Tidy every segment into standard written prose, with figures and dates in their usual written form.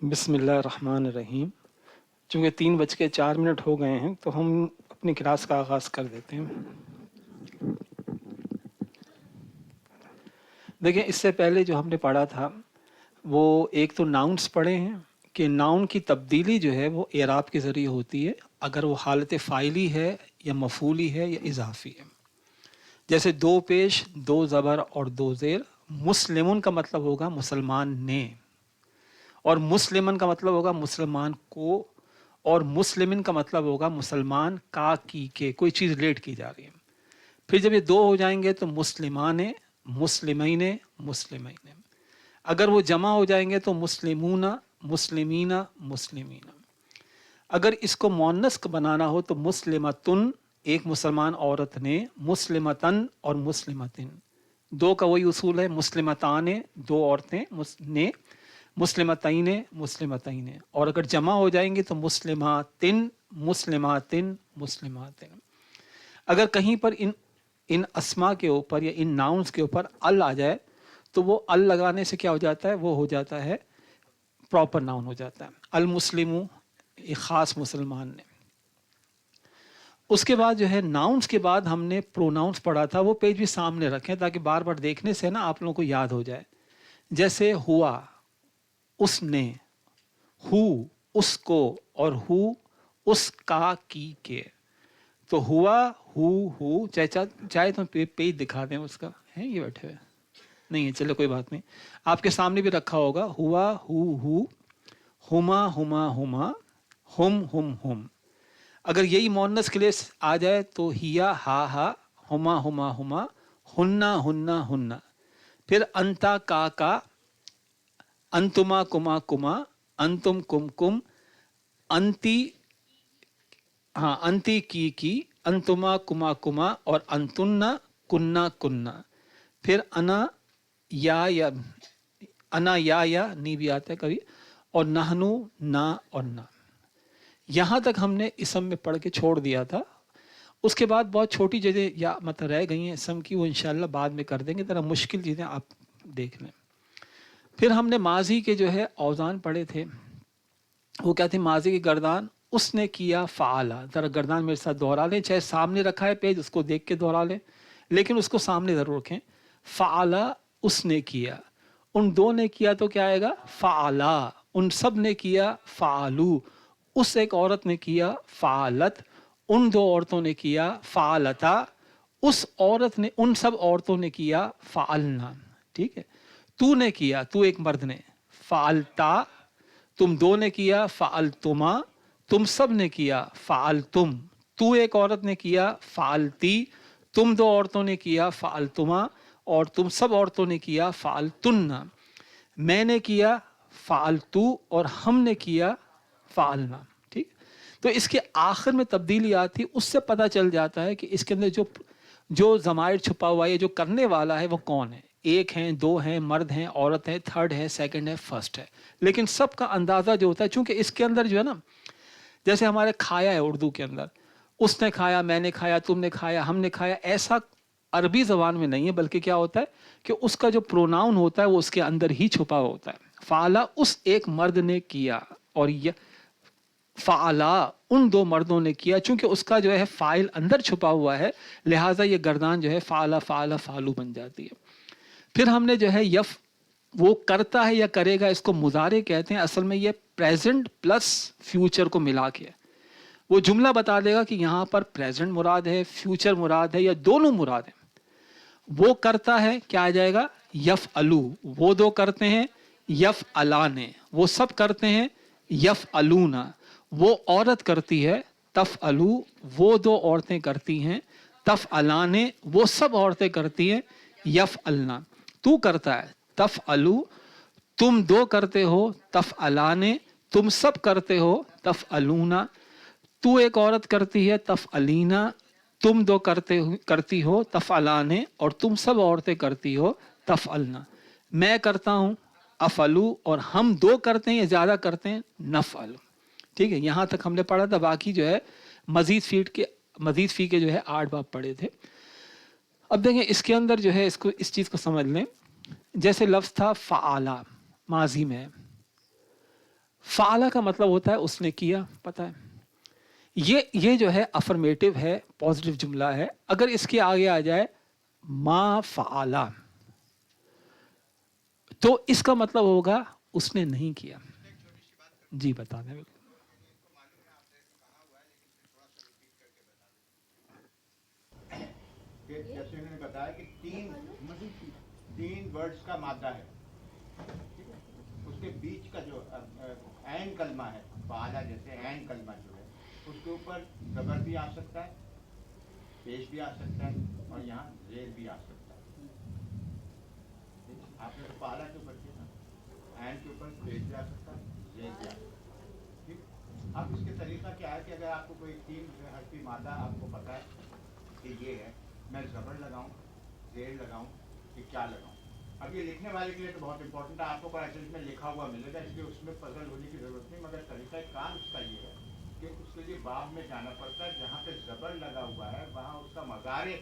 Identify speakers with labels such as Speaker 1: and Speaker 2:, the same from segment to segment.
Speaker 1: بسم اللہ الرحمن الرحیم۔ چونکہ 3:04 ہو گئے ہیں تو ہم اپنی کلاس کا آغاز کر دیتے ہیں۔ دیکھیں، اس سے پہلے جو ہم نے پڑھا تھا وہ ایک تو ناؤنس پڑھے ہیں کہ ناؤن کی تبدیلی جو ہے وہ اعراب کے ذریعے ہوتی ہے، اگر وہ حالت فاعلی ہے یا مفعولی ہے یا اضافی ہے۔ جیسے دو پیش، دو زبر اور دو زیر۔ مسلمون کا مطلب ہوگا مسلمان نے، اور مسلمن کا مطلب ہوگا مسلمان کو، اور مسلمن کا مطلب ہوگا مسلمان کا کی کے، کوئی چیز ریلیٹ کی جا رہی ہے۔ پھر جب یہ دو ہو جائیں گے تو مسلمان، مسلمین، مسلمین۔ اگر وہ جمع ہو جائیں گے تو مسلمون، مسلمین، مسلمین۔ اگر اس کو مؤنث بنانا ہو تو مسلمتن، ایک مسلمان عورت نے، مسلمتن اور مسلمتن۔ دو کا وہی اصول ہے، مسلمتان دو عورتیں نے، مسلمتین مسلمتین۔ اور اگر جمع ہو جائیں گے تو مسلماتن، مسلماتن، مسلماتن۔ اگر کہیں پر ان اسما کے اوپر یا ان ناؤنس کے اوپر ال آ جائے تو وہ ال لگانے سے کیا ہو جاتا ہے؟ وہ ہو جاتا ہے پراپر ناؤن ہو جاتا ہے۔ المسلم، ایک خاص مسلمان نے۔ اس کے بعد جو ہے ناؤنس کے بعد ہم نے پروناؤنس پڑھا تھا، وہ پیج بھی سامنے رکھیں تاکہ بار بار دیکھنے سے نا آپ لوگوں کو یاد ہو جائے۔ جیسے ہوا، اس نے، ہو اس کو، اور ہو اس کا کی کے۔ تو ہوا، ہو، چاہے تو پیج دکھا دیں اس کا، ہے یہ بیٹھے ہوئے نہیں ہے، چلو کوئی بات نہیں، آپ کے سامنے بھی رکھا ہوگا۔ ہوا، ہو، ہما، ہما، ہما، ہم۔ اگر یہی مؤنث کے لیے آ جائے تو ہیا، ہا، ہما، ہما، ہما، ہننا، ہننا، ہننا۔ پھر انتا، کا، انتما، کما، کما، انتم، کم، انتی، انتی کی، انتما، کما، اور انتننا، کننا۔ پھر انا، یا نی بھی آتا ہے کبھی، اور نحنو، نا اور نا۔ یہاں تک ہم نے اسم میں پڑھ کے چھوڑ دیا تھا۔ اس کے بعد بہت چھوٹی چیزیں یا مطلب رہ گئی ہیں اسم کی، وہ انشاءاللہ بعد میں کر دیں گے، ذرا مشکل چیزیں آپ دیکھ لیں۔ پھر ہم نے ماضی کے جو ہے اوزان پڑھے تھے، وہ کیا تھے؟ ماضی کی گردان، اس نے کیا، فعلا۔ ذرا گردان میرے ساتھ دوہرا لیں، چاہے سامنے رکھا ہے پیج اس کو دیکھ کے دوہرا لیں، لیکن اس کو سامنے ضرور رکھیں۔ فعلا، اس نے کیا۔ ان دو نے کیا تو کیا آئے گا؟ فعلا۔ ان سب نے کیا، فعلو۔ اس ایک عورت نے کیا، فعلت۔ ان دو عورتوں نے کیا، فعلتا۔ اس عورت نے، ان سب عورتوں نے کیا، فعلنا۔ ٹھیک ہے؟ تو نے کیا، تو ایک مرد نے، فعلتا۔ تم دو نے کیا، فعلتما۔ تم سب نے کیا، فعلتم۔ تو ایک عورت نے کیا، فعلتی۔ تم دو عورتوں نے کیا، فعلتما، اور تم سب عورتوں نے کیا، فعلتن۔ میں نے کیا، فعلتو، اور ہم نے کیا، فعلنا۔ ٹھیک؟ تو اس کے آخر میں تبدیلی آتی، اس سے پتہ چل جاتا ہے کہ اس کے اندر جو ضمائر چھپا ہوا ہے، جو کرنے والا ہے وہ کون ہے۔ ایک ہیں، دو ہیں، مرد ہیں، عورت ہے، تھرڈ ہے، سیکنڈ ہے، فرسٹ ہے، لیکن سب کا اندازہ جو ہوتا ہے، چونکہ اس کے اندر جو ہے نا، جیسے ہمارے کھایا ہے اردو کے اندر، اس نے کھایا، میں نے کھایا، تم نے کھایا، ہم نے کھایا، ایسا عربی زبان میں نہیں ہے، بلکہ کیا ہوتا ہے کہ اس کا جو پروناؤن ہوتا ہے وہ اس کے اندر ہی چھپا ہوتا ہے۔ فعلا، اس ایک مرد نے کیا، اور یہ فعلا، ان دو مردوں نے کیا۔ چونکہ اس کا جو ہے فاعل اندر چھپا ہوا ہے، لہٰذا یہ گردان جو ہے فعلا، فعلا، فعلو بن جاتی ہے۔ پھر ہم نے جو ہے وہ کرتا ہے یا کرے گا، اس کو مضارع کہتے ہیں۔ اصل میں یہ پریزنٹ پلس فیوچر کو ملا کے وہ جملہ بتا دے گا کہ یہاں پر پریزنٹ مراد ہے، فیوچر مراد ہے، یا دونوں مراد ہیں۔ وہ کرتا ہے، کیا آ جائے گا؟ یفعلو۔ وہ دو کرتے ہیں، یفعلان۔ وہ سب کرتے ہیں، یفعلون۔ وہ عورت کرتی ہے، تفعلو۔ وہ دو عورتیں کرتی ہیں، تفعلان۔ وہ سب عورتیں کرتی ہیں، یفعلنا۔ تو کرتا ہے، تفعلو۔ تم دو کرتے ہو، تفعلان۔ تم سب کرتے ہو، تفعلون۔ تو ایک عورت کرتی ہے، تفعلینا۔ تم دو کرتی ہو، تفعلان، اور تم سب عورتیں کرتی ہو، تفعلنا۔ میں کرتا ہوں، افعلو، اور ہم دو کرتے ہیں یا زیادہ کرتے ہیں، نفعل۔ ٹھیک ہے؟ یہاں تک ہم نے پڑھا تھا۔ باقی جو ہے مزید فی کے جو ہے 8 باب پڑھے تھے۔ اب دیکھیں اس کے اندر جو ہے اس چیز کو سمجھ لیں۔ جیسے لفظ تھا فعلا، ماضی میں، فعلا کا مطلب ہوتا ہے اس نے کیا، پتا ہے یہ جو ہے افرمیٹو ہے، پازیٹیو جملہ ہے. اگر اس کے آگے آ جائے ما فعلا تو اس کا مطلب ہوگا اس نے نہیں کیا. جی بتا دیں.
Speaker 2: جیسے انہوں نے بتایا کہ تین ورڈز کا مادہ ہے، اس کے بیچ کا جو عین کلمہ ہے فعلا، جیسے عین کلمہ جو ہے اس کے اوپر زبر بھی آ سکتا ہے، پیش بھی آ سکتا ہے، اور یہاں زیر بھی آ سکتا ہے. آپ نے فعلا کے اوپر کیا نا، عین کے اوپر پیش بھی آ سکتا ہے، زیر بھی آ سکتا ہے. ٹھیک. اب اس کے طریقہ کیا ہے کہ اگر آپ کو کوئی تین حرفی مادہ آپ کو پتا ہے کہ یہ ہے، میں زبر لگاؤں، زیر لگاؤں کہ کیا لگاؤں. اب یہ لکھنے والے کے لیے تو بہت امپورٹنٹ ہے، آپ کو قرآن شریف میں لکھا ہوا ملے گا، اس لیے اس میں پزل ہونے کی ضرورت نہیں. مگر طریقہ کام اس کا یہ ہے کہ اس کے لیے باب میں جانا پڑتا ہے، جہاں پہ زبر لگا ہوا ہے وہاں اس کا مظاہرے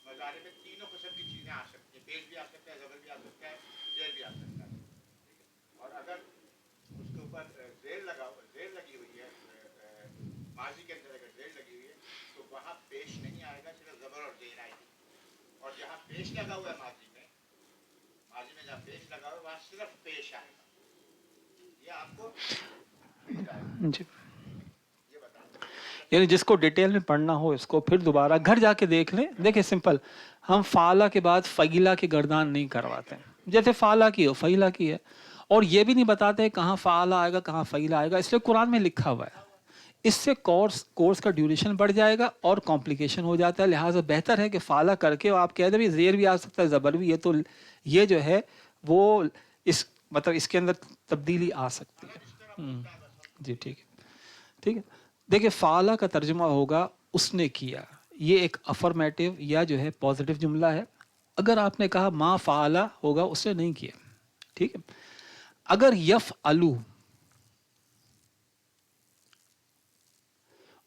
Speaker 2: میں تینوں قسم کی چیزیں آ سکتی ہیں، پیش بھی آ سکتا ہے، زبر بھی آ سکتا ہے، زیر بھی آ سکتا ہے. اور اگر اس کے اوپر زیر لگی ہوئی ہے، ماضی کے اندر اگر زیر لگی ہوئی ہے تو وہاں پیش نہیں آئے گا، صرف زبر اور زیر آئے گی. اور جہاں پیش لگا ہوا ہے ماضی میں جہاں پیش لگا ہوا ہے وہاں صرف پیش آئے گا. یہ آپ کو
Speaker 1: جی یعنی جس کو ڈیٹیل میں پڑھنا ہو اس کو پھر دوبارہ گھر جا کے دیکھ لیں. دیکھیں سمپل، ہم فعلا کے بعد فعیلا کی گردان نہیں کرواتے، جیسے فعلا کی ہو فعیلا کی ہے. اور یہ بھی نہیں بتاتے کہاں فعلا آئے گا کہاں فعیلا آئے گا، اس لیے قرآن میں لکھا ہوا ہے. اس سے کورس کا ڈیوریشن بڑھ جائے گا اور کمپلیکیشن ہو جاتا ہے. لہٰذا بہتر ہے کہ فعلا کر کے آپ کہہ دیں زیر بھی آ سکتا ہے، زبر بھی. یہ جو ہے وہ مطلب اس کے اندر تبدیلی آ سکتی ہے. جی ٹھیک ہے ٹھیک ہے. دیکھیں فعلا کا ترجمہ ہوگا اس نے کیا، یہ ایک افرمیٹو یا جو ہے پازیٹیو جملہ ہے. اگر آپ نے کہا ما فعلا ہوگا اس نے نہیں کیا. ٹھیک ہے. اگر یفعلو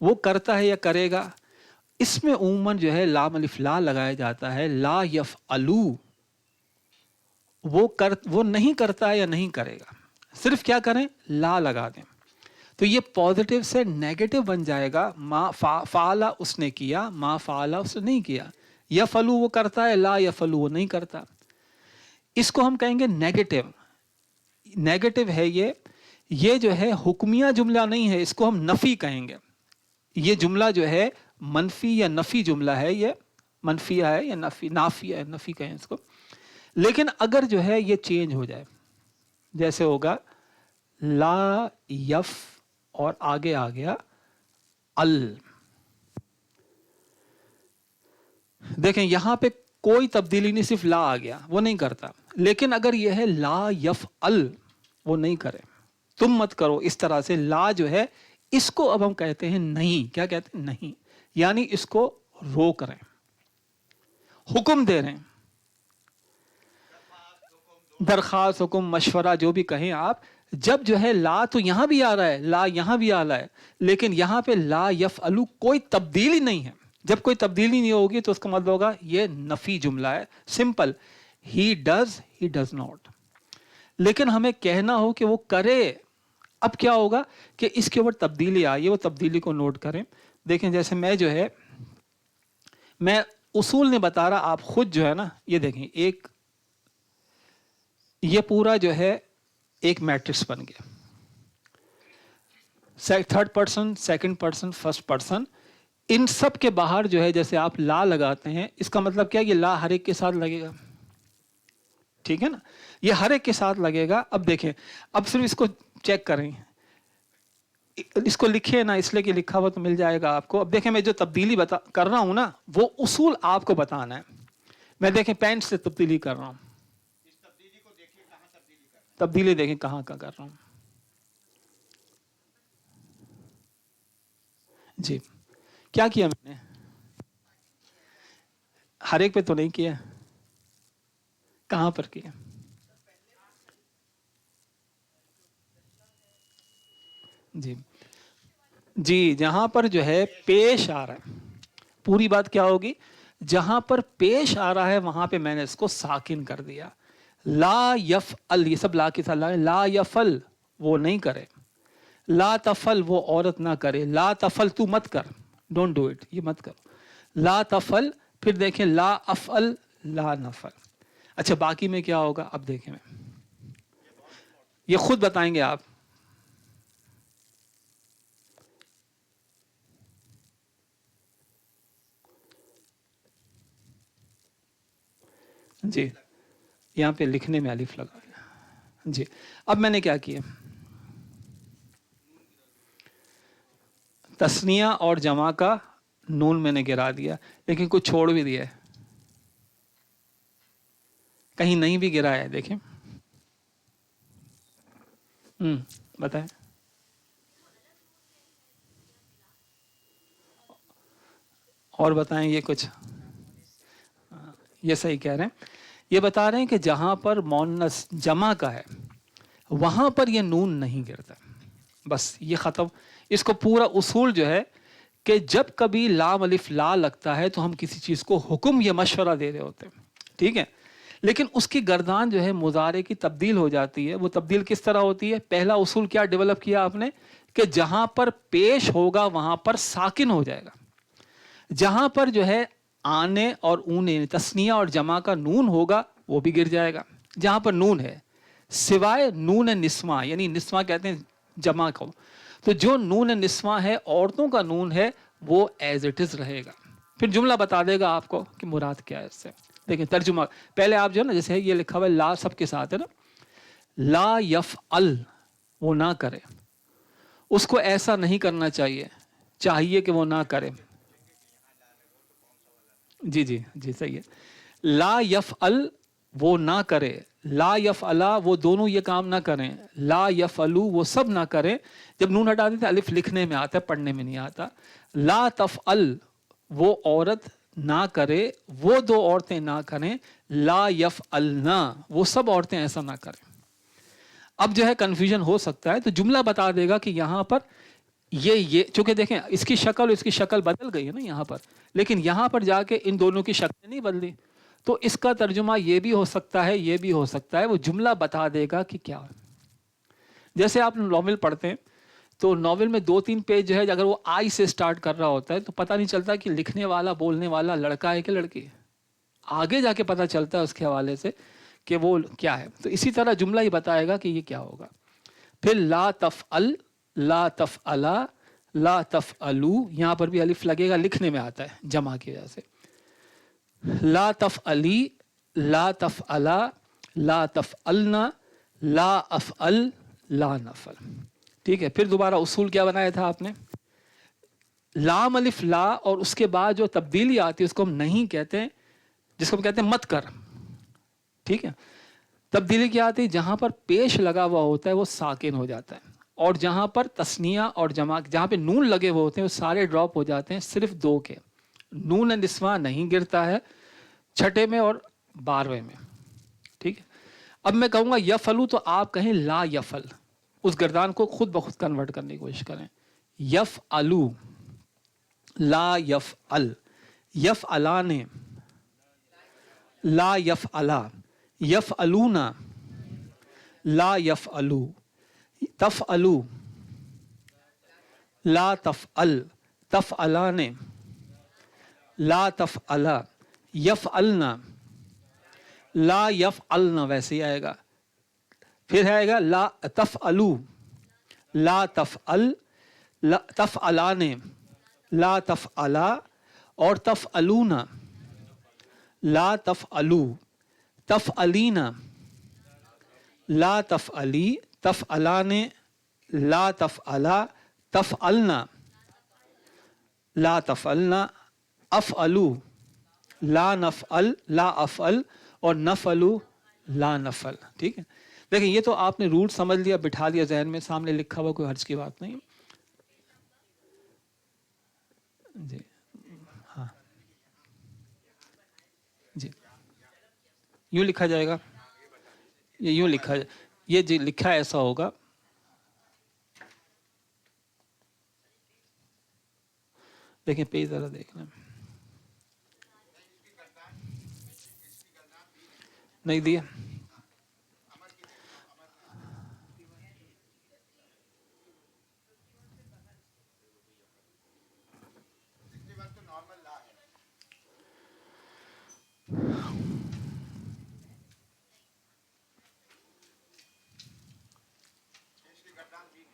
Speaker 1: وہ کرتا ہے یا کرے گا، اس میں عموماً جو ہے لام الف لا لگایا جاتا ہے. لا یفعلو وہ نہیں کرتا ہے یا نہیں کرے گا، صرف کیا کریں لا لگا دیں. تو یہ پازیٹیو سے نیگیٹو بن جائے گا. ما فعلا اس نے کیا، ما فعلا اس نے نہیں کیا. یفعلو وہ کرتا ہے، لا یفعلو وہ نہیں کرتا. اس کو ہم کہیں گے نیگیٹو ہے. یہ جو ہے حکمیہ جملہ نہیں ہے، اس کو ہم نفی کہیں گے. یہ جملہ جو ہے منفی یا نفی جملہ ہے، یہ منفیہ ہے یا نافیہ ہے، نفی کہیں اس کو. لیکن اگر جو ہے یہ چینج ہو جائے، جیسے ہوگا لا یف اور آگے آ گیا ال. دیکھیں یہاں پہ کوئی تبدیلی نہیں، صرف لا آ گیا، وہ نہیں کرتا. لیکن اگر یہ ہے لا یف ال، وہ نہیں کرے، تم مت کرو. اس طرح سے لا جو ہے اس کو اب ہم کہتے ہیں نہیں. کیا کہتے ہیں؟ نہیں. یعنی اس کو روک رہے ہیں، حکم دے رہے ہیں. درخواست، حکم، مشورہ جو بھی کہیں آپ. جب جو ہے لا تو یہاں بھی آ رہا ہے، لا یہاں بھی آ رہا ہے، لیکن یہاں پہ لا یفعلو کوئی تبدیلی نہیں ہے. جب کوئی تبدیلی نہیں ہوگی تو اس کا مطلب ہوگا یہ نفی جملہ ہے. Simple, he does not. لیکن ہمیں کہنا ہو کہ وہ کرے، اب کیا ہوگا کہ اس کے اوپر تبدیلی آئی ہے، وہ تبدیلی کو نوٹ کریں. دیکھیں جیسے میں اصول نہیں بتا رہا، آپ خود جو ہے نا یہ دیکھیں، یہ پورا جو ہے ایک میٹرکس بن گیا. Third person, second person, first person, ان سب کے باہر جو ہے جیسے آپ لا لگاتے ہیں، اس کا مطلب کیا ہے؟ یہ لا ہر ایک کے ساتھ لگے گا. ٹھیک ہے نا، یہ ہر ایک کے ساتھ لگے گا. اب دیکھیں، اب صرف اس کو چیک کریں، اس کو لکھے نا، اس لیے کہ لکھا ہوا تو مل جائے گا آپ کو. اب دیکھیں میں جو تبدیلی کر رہا ہوں نا، وہ اصول آپ کو بتانا ہے. میں دیکھیں پینٹ سے تبدیلی کر رہا ہوں، تبدیلی دیکھیں کہاں کا کر رہا ہوں. جی کیا کیا میں نے؟ ہر ایک پہ تو نہیں کیا. کہاں پر کیا؟ جی جہاں پر جو ہے پیش آ رہا ہے، پوری بات کیا ہوگی؟ جہاں پر پیش آ رہا ہے وہاں پہ میں نے اس کو ساکن کر دیا. لا یفعل، یہ سب لا کے ساتھ لا یفعل، وہ نہیں کرے. ला तफल वो औरत ना करे, ला तफल तू मत कर, डोंट डू इट, ये मत करो, ला तफल। फिर देखें ला अफल ला नफल। अच्छा बाकी में क्या होगा अब देखें, मैं ये खुद बताएंगे आप। जी यहाँ पे लिखने में अलिफ लगा है। जी अब मैंने क्या किया, तस्निया और जमा का नून मैंने गिरा दिया, लेकिन कुछ छोड़ भी दिया है, कहीं नहीं भी गिराया है, देखें। बताएं। और बताएं ये कुछ, ये सही कह रहे हैं, ये बता रहे हैं कि जहां पर मोन्नस जमा का है वहां पर ये नून नहीं गिरता, बस ये ख़त्म। इसको पूरा उसूल जो है कि जब कभी लाम अलिफ ला लगता है तो हम किसी चीज़ को हुक्म या मशवरा दे रहे होते हैं, ठीक है, लेकिन उसकी गर्दान जो है मुजारे की तब्दील हो जाती है। वो तब्दील किस तरह होती है, पहला उसूल क्या डेवलप किया आपने कि जहां पर पेश होगा वहां पर साकिन हो जाएगा, जहां पर जो है आने और ऊने तस्निया और जमा का नून होगा वो भी गिर जाएगा, जहां पर नून है, सिवाय नून निस्वा, यानी निस्वा कहते हैं जमा को, तो जो नून निस्वा है औरतों का नून है वो एज इट इज रहेगा। फिर जुमला बता देगा आपको कि मुराद क्या है इससे। देखिए तर्जुमा पहले आप जो है ना, जैसे ये लिखा हुआ है ला सबके साथ है ना, ला यफअल वो ना करे, उसको ऐसा नहीं करना चाहिए, चाहिए कि वो ना करे। जी जी जी सही है। ला यफअल वो ना करे, ला यफअला वो दोनों ये काम ना करें, ला यफअलू वो सब ना करें। जब नून हटा देते अलिफ लिखने में आता है, पढ़ने में नहीं आता। ला तफअल वो औरत ना करे, वो दो औरतें ना करें, ला यफअलना वो सब औरतें ऐसा ना करें। अब जो है कंफ्यूजन हो सकता है, तो जुमला बता देगा कि यहाँ पर ये चूंकि देखें इसकी शक्ल और इसकी शक्ल बदल गई है ना यहाँ पर, लेकिन यहाँ पर जाके इन दोनों की शक्लें नहीं बदली, तो इसका तर्जुमा ये भी हो सकता है, ये भी हो सकता है, वो जुमला बता देगा कि क्या है। जैसे आप नॉवेल पढ़ते हैं तो नॉवेल में 2-3 पेज जो है अगर वो आई से स्टार्ट कर रहा होता है तो पता नहीं चलता कि लिखने वाला बोलने वाला लड़का है कि लड़की है, आगे जाके पता चलता है उसके हवाले से कि वो क्या है। तो इसी तरह जुमला ही बताएगा कि ये क्या होगा। फिर ला तफअल ला तफअला ला तफअलू, यहाँ पर भी अलिफ लगेगा, लिखने में आता है जमा की वजह से। ला तफअली ला तफअला ला तफअलना ला अफअल ला नफल, ठीक है। फिर दोबारा उसूल क्या बनाया था आपने, लाम अलिफ ला और उसके बाद जो तब्दीली आती है उसको हम नहीं कहते हैं, जिसको हम कहते हैं मत कर, ठीक है। तब्दीली क्या आती है, जहां पर पेश लगा हुआ होता है वो साकिन हो जाता है, और जहां पर तस्निया और जमा जहां पे नून लगे हुए होते हैं वो सारे ड्रॉप हो जाते हैं, सिर्फ 2 के। नून निस्वा नहीं गिरता है, छठे में और 12वें में, ठीक है। अब मैं कहूंगा यफलू तो आप कहें ला यफल, उस गर्दान को खुद ब खुद कन्वर्ट करने की कोशिश करें। यफ अलू ला यफ अल, यफ अला ने ला यफ अला, यफ अलूना ला यफ अलू, तफ अलू ला तफ अल, तफ अला ने ला तफ अला, यफ अलना ला यफ अलना, वैसे ही आएगा। फिर आएगा ला तफ अलू ला तफ अल, तफ अला ने ला तफ अला, और तफ अलूना ला तफ अलू, तफ अलीना ला तफ अली, तफ अला ने ला तफ अला, तफ अलना ला तफ अलना, अफ अलू ला enough Al La of all, और नफलू ला नफल, ठीक है। देखिए ये तो आपने रूल समझ लिया, बिठा लिया जहन में, सामने लिखा हुआ कोई हर्ज की बात नहीं जी। हाँ जी यूं लिखा जाएगा, ये यूं लिखा, ये जी लिखा ऐसा होगा, देखें पेज जरा देखना, नहीं दिया,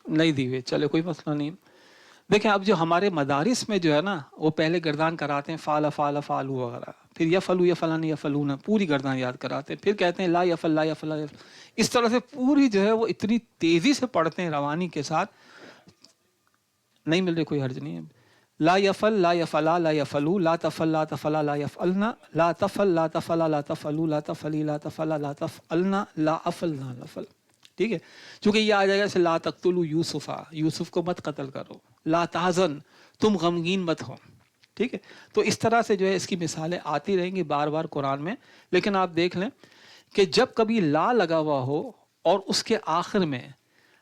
Speaker 1: नहीं दी हुई, चले कोई मसला नहीं। देखें अब जो हमारे मदारिस में जो है ना, वो पहले गर्दान कराते हैं फाला फाला फालू वगैरह, फिर या फलू या फलानी या फलूना, पूरी गर्दान याद कराते हैं, फिर कहते हैं ला या फल ला या फला या फल। इस तरह से पूरी जो है वो इतनी तेज़ी से पढ़ते हैं रवानी के साथ, नहीं मिल रही कोई हर्ज नहीं है। ला यफल ला यफला ला यफलू ला तफल ला तफला ला यफलना ला तफल ला तफला ला तफलू ला तफली ला तफला ला तफलना ला अफल ना लफल। ठीक है, चूंकि ये आ जाएगा जैसे ला तख्तुलू यूसुफा, यूसुफ को मत कत्ल करो, ला ताज़न तुम गमगीन मत हो। ठीक है, तो इस तरह से जो है इसकी मिसालें आती रहेंगी बार बार कुरान में। लेकिन आप देख लें कि जब कभी ला लगा हुआ हो और उसके आखिर में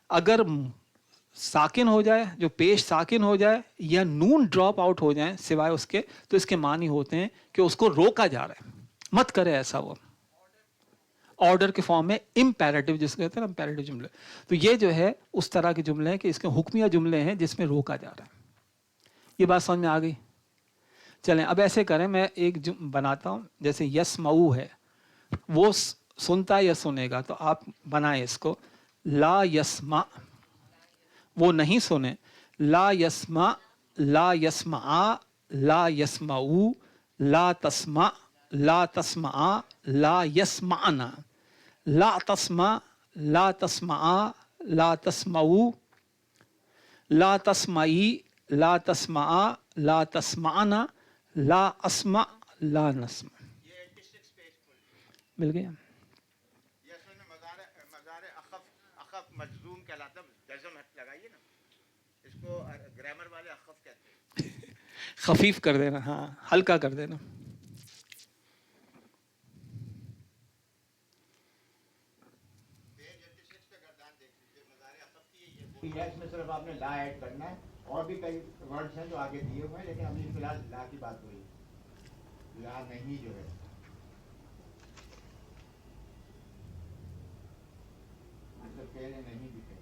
Speaker 1: अगर साकिन हो जाए, जो पेश साकिन हो जाए, या नून ड्रॉप आउट हो जाए सिवाय उसके, तो इसके मानी होते हैं कि उसको रोका जा रहा है, मत करे ऐसा। वो ऑर्डर के फॉर्म में इम्पेरेटिव जिसको कहते हैं ना, इम्पेरेटिव जुमले, तो ये जो है उस तरह के जुमले हैं कि इसके हुक्मिया जुमले हैं जिसमें रोका जा रहा है। ये बात समझ में आ गई? चलें अब ऐसे करें, मैं एक बनाता हूँ, जैसे यसमऊ है, वो सुनता या सुनेगा, तो आप बनाएं इसको ला यस्मा, वो नहीं सुने, ला यस्मा ला यस्मा ला यस्माऊ ला तस्मा ला तस्मा ला यस्माना ला तस्मा ला तस्मा ला तस्माऊ ला तस्माई ला तस्मा ला तस्माना ला अस्मा ला नस्मा।
Speaker 2: ये 86 पेज खोलिए।
Speaker 1: मिल गया?
Speaker 2: ये असल में मज़ार अखफ मजजूम कहलाता है, जज़म लगाइए ना, इसको ग्रामर वाले अखफ कहते हैं।
Speaker 1: खफीफ कर देना, हाँ हल्का कर देना।
Speaker 2: इसमें सिर्फ आपने ला ऐड करना है, और भी कई वर्ड्स हैं जो आगे दिए हुए हैं, लेकिन अभी फिलहाल ला की बात हुई, ला नहीं जो है। मतलब पहले नहीं दिखे,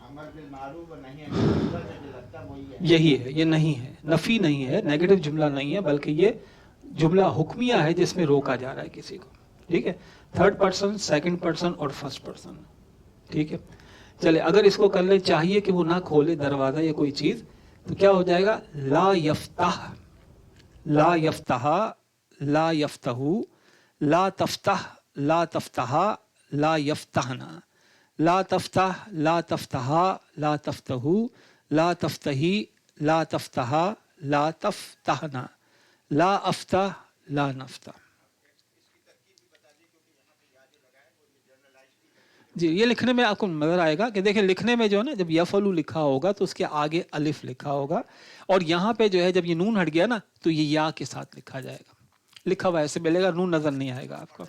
Speaker 2: अमर बिल मारूफ और नहीं लगता वही है,
Speaker 1: यही है, ये नहीं है, नफी नहीं है, नेगेटिव जुमला नहीं है, बल्कि ये जुमला हुक्मिया है जिसमें रोका जा रहा है किसी को। ठीक है, थर्ड पर्सन, सेकंड पर्सन और फर्स्ट पर्सन। ठीक है, चले अगर इसको कर ले, चाहिए कि वो ना खोले दरवाजा या कोई चीज, तो क्या हो जाएगा? ला यफ्ताह ला यफ्ताह ला यफ्ताहू ला तफ्ताह ला तफ्ताहा ला यफ्ताहना ला तफ्ताह ला तफ्ताहा ला तफ्ताहू ला तफ्ताही ला तफ्ताहा ला तफ्ताहना ला अफ्ताह ला नफ्ताह। जी, ये लिखने में आपको नजर आएगा कि देखिए लिखने में जो है ना, जब यफलू लिखा होगा तो उसके आगे अलिफ लिखा होगा, और यहाँ पे जो है जब ये नून हट गया ना तो ये या के साथ लिखा जाएगा, लिखा हुआ ऐसे मिलेगा, नून नजर नहीं आएगा आपको।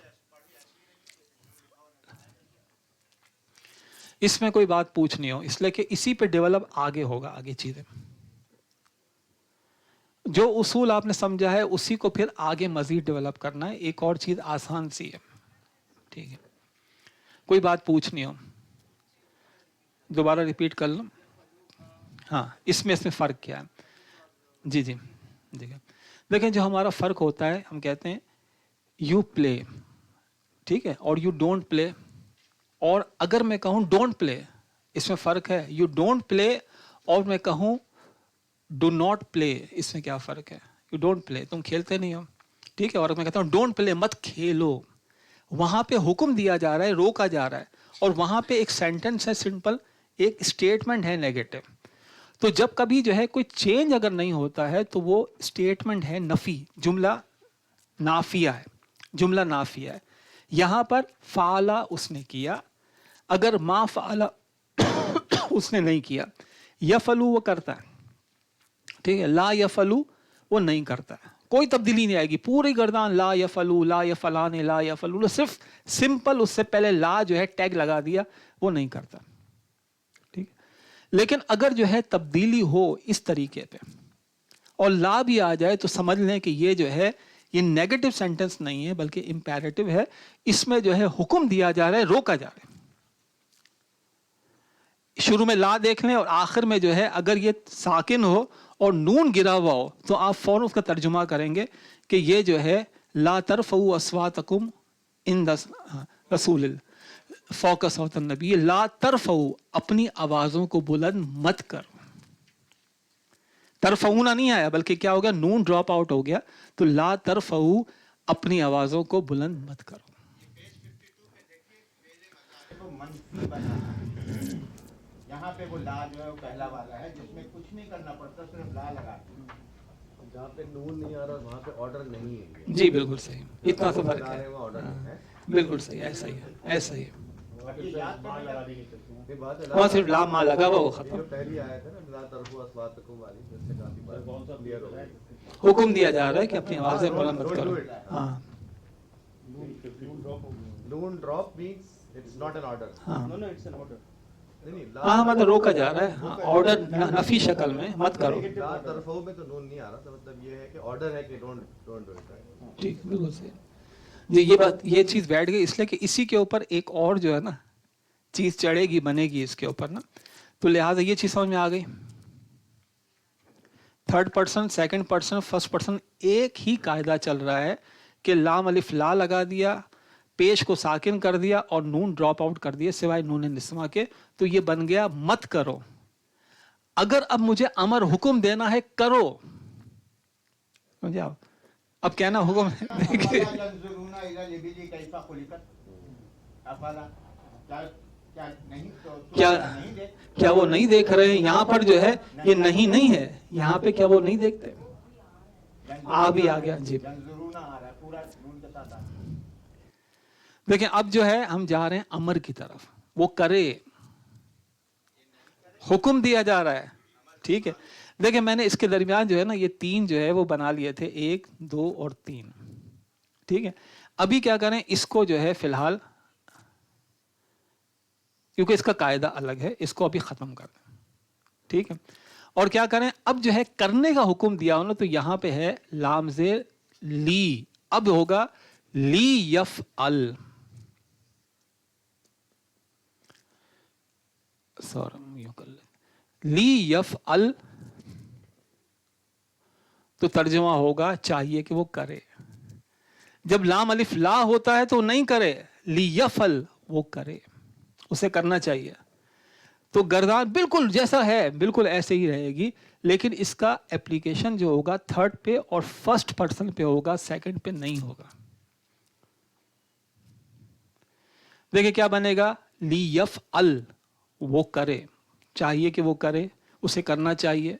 Speaker 1: इसमें कोई बात पूछनी हो, इसलिए कि इसी पे डेवलप आगे होगा, आगे चीजें जो उसूल आपने समझा है उसी को फिर आगे मजीद डेवलप करना है। एक और चीज आसान सी है, ठीक है, कोई बात पूछनी हो दोबारा रिपीट कर लो। हाँ, इसमें फ़र्क क्या है? जी जी, देखें जो हमारा फ़र्क होता है, हम कहते हैं यू प्ले, ठीक है, और यू डोंट प्ले, और अगर मैं कहूँ डोंट प्ले, इसमें फ़र्क है। यू डोंट प्ले और मैं कहूँ डू नॉट प्ले, इसमें क्या फ़र्क है? यू डोंट प्ले, तुम खेलते नहीं हो, ठीक है, और मैं कहता हूँ डोंट प्ले, मत खेलो, वहाँ पे हुक्म दिया जा रहा है, रोका जा रहा है, और वहाँ पे एक सेंटेंस है सिंपल, एक स्टेटमेंट है नेगेटिव। तो जब कभी जो है कोई चेंज अगर नहीं होता है तो वो स्टेटमेंट है नफ़ी, जुमला नाफिया है, जुमला नाफिया है। यहाँ पर फ़ाला उसने किया, अगर मा फ़ाला उसने नहीं किया, यफलू वो करता है, ठीक है, ला यफलू वो नहीं करता है, कोई तब्दीली नहीं आएगी, पूरी गर्दान ला यफलू ला यफलाने ला यफलू, सिर्फ सिंपल उससे पहले ला जो है टैग लगा दिया, वो नहीं करता, ठीक है। लेकिन अगर जो है तब्दीली हो इस तरीके पे और ला भी आ जाए तो समझ लें कि ये जो है ये नेगेटिव सेंटेंस नहीं है बल्कि इंपेरेटिव है, इसमें जो है हुक्म दिया जा रहा है, रोका जा रहा है। शुरू में ला देख लें और आखिर में जो है अगर ये साकिन हो और नून गिरा हुआ हो तो आप फौरन उसका तर्जुमा करेंगे कि ये जो है ला तरफऊ अस्वातकुम इन रसूल फोकस होता नबी ला तरफऊ, अपनी आवाज़ों को बुलंद मत करो। तरफऊना नहीं आया बल्कि क्या हो गया, नून ड्रॉप आउट हो गया, तो ला तरफऊ, अपनी आवाज़ों को बुलंद मत करो।
Speaker 2: वो मनफी बना है, यहाँ पे वो ला जो है वो पहला वाला है जिसमें कुछ नहीं करना पड़ता, सिर्फ ला लगा के।
Speaker 3: जहाँ पे नून नहीं आ रहा वहाँ पे ऑर्डर नहीं है।
Speaker 1: जी बिल्कुल सही, इतना तो फर्क है।
Speaker 3: ऑर्डर है,
Speaker 1: बिल्कुल सही, ऐसा ही है, ऐसा ही है।
Speaker 2: ये याद करने
Speaker 3: ये बात है।
Speaker 1: वहाँ सिर्फ ला मा लगा हुआ वो
Speaker 3: ये
Speaker 1: खत्म।
Speaker 3: जो पहली आयत है ना, ला तरफु अस्वातकुम वाली, इससे काफी बात क्लियर हो गई।
Speaker 1: हुक्म दिया जा रहा है कि अपनी आवाज़ें बुलंद मत करो। हाँ
Speaker 3: noun drop means it's not an order.
Speaker 1: हाँ
Speaker 4: No, it's an order.
Speaker 3: नहीं,
Speaker 1: हाँ, मतलब रोका जा रहा है, हाँ, ऑर्डर नफी शक्ल में मत करो।
Speaker 3: ला तरफु में तो नून नहीं आ रहा, तो मतलब ये है कि ऑर्डर है कि डोंट डोंट डू इट।
Speaker 1: ठीक, बिल्कुल सही जी। ये बात, ये चीज़ बैठ गई, इसलिए कि इसी के ऊपर एक और जो है ना चीज़ चढ़ेगी, बनेगी इसके ऊपर ना, तो लिहाजा ये चीज़ समझ में आ गई। Third person, second person, first person, एक ही कायदा चल रहा है कि लाम अलिफ ला लगा दिया, पेश को साकिन कर दिया और नून ड्रॉप आउट कर दिया सिवाय नून निस्मा के, तो ये बन गया मत करो। अगर अब मुझे अमर हुक्म देना है करो, समझे आप, अब कहना हुक्म है देखिए, क्या वो नहीं देख रहे हैं? यहाँ पर जो है ये नहीं नहीं है, यहाँ पे क्या वो नहीं देखते? आ भी आ गया जी। देखिए अब जो है हम जा रहे हैं अमर की तरफ, वो करे, हुक्म दिया जा रहा है, ठीक है। देखिए मैंने इसके दरमियान जो है ना ये तीन जो है वो बना लिए थे, 1, 2 और 3, ठीक है। अभी क्या करें, इसको जो है फिलहाल, क्योंकि इसका कायदा अलग है, इसको अभी खत्म कर दें, ठीक है। और क्या करें, अब जो है करने का हुक्म दिया हो ना, तो यहां पे है लामजे ली, अब होगा ली यफ अल, सॉरी यूं कर ले, ली यफ अल, तो तर्जुमा होगा चाहिए कि वो करे। जब लाम अलिफ ला होता है तो नहीं करे, ली यफल, वो करे, उसे करना चाहिए। तो गर्दान बिल्कुल जैसा है बिल्कुल ऐसे ही रहेगी, लेकिन इसका एप्लीकेशन जो होगा थर्ड पे और फर्स्ट पर्सन पे होगा, सेकंड पे नहीं होगा। देखिए क्या बनेगा, ली यफ अल, वो करे, चाहिए कि वो करे, उसे करना चाहिए।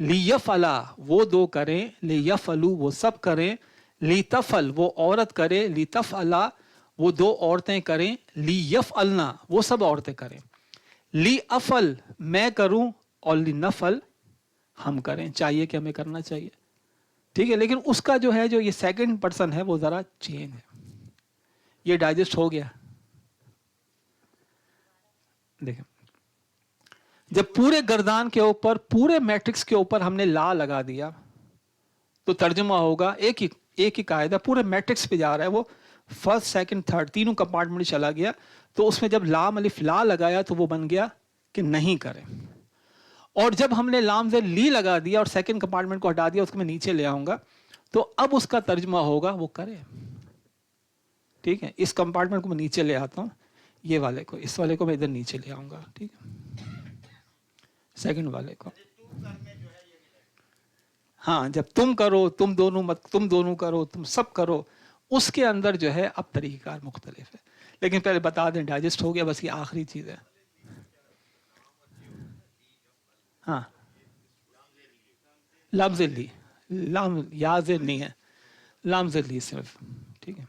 Speaker 1: ली यफ अला, वो दो करें, ली यफ अलू, वो सब करें, ली तफल, वो औरत करे, ली तफ अला, वो दो औरतें करें, ली यफ अलना, वो सब औरतें करें, ली अफल, मैं करूं, और ली नफल, हम करें, चाहिए कि हमें करना चाहिए, ठीक है। लेकिन उसका जो है, जो ये सेकंड पर्सन है, वो जरा चेंज है। ये डाइजेस्ट हो गया। देखें, जब पूरे गर्दान के ऊपर, पूरे मैट्रिक्स के ऊपर हमने ला लगा दिया, तो तर्जुमा होगा एक ही कायदा पूरे मैट्रिक्स पे जा रहा है, वो फर्स्ट सेकंड थर्ड तीनों कंपार्टमेंट में चला गया। तो उसमें जब लाम अलिफ ला लगाया तो वो बन गया कि नहीं करें, और जब हमने लाम से ली लगा दिया और सेकंड कंपार्टमेंट को हटा दिया, उसको मैं नीचे ले आऊंगा, तो अब उसका तर्जुमा होगा वो करे, ठीक है। इस कंपार्टमेंट को मैं नीचे ले आता हूं, ये वाले को, इस वाले को मैं इधर नीचे ले आऊंगा, ठीक है, सेकंड वाले को। हाँ, जब तुम करो, तुम दोनों मत, तुम दोनों करो, तुम सब करो, उसके अंदर जो है अब तरीक़ाकार मुख्तलिफ है। लेकिन पहले बता दें, डाइजेस्ट हो गया, बस ये आखिरी चीज़ है। हाँ, लामज़िली, लाम याज़िल नहीं है, लामज़िली सिर्फ, ठीक है।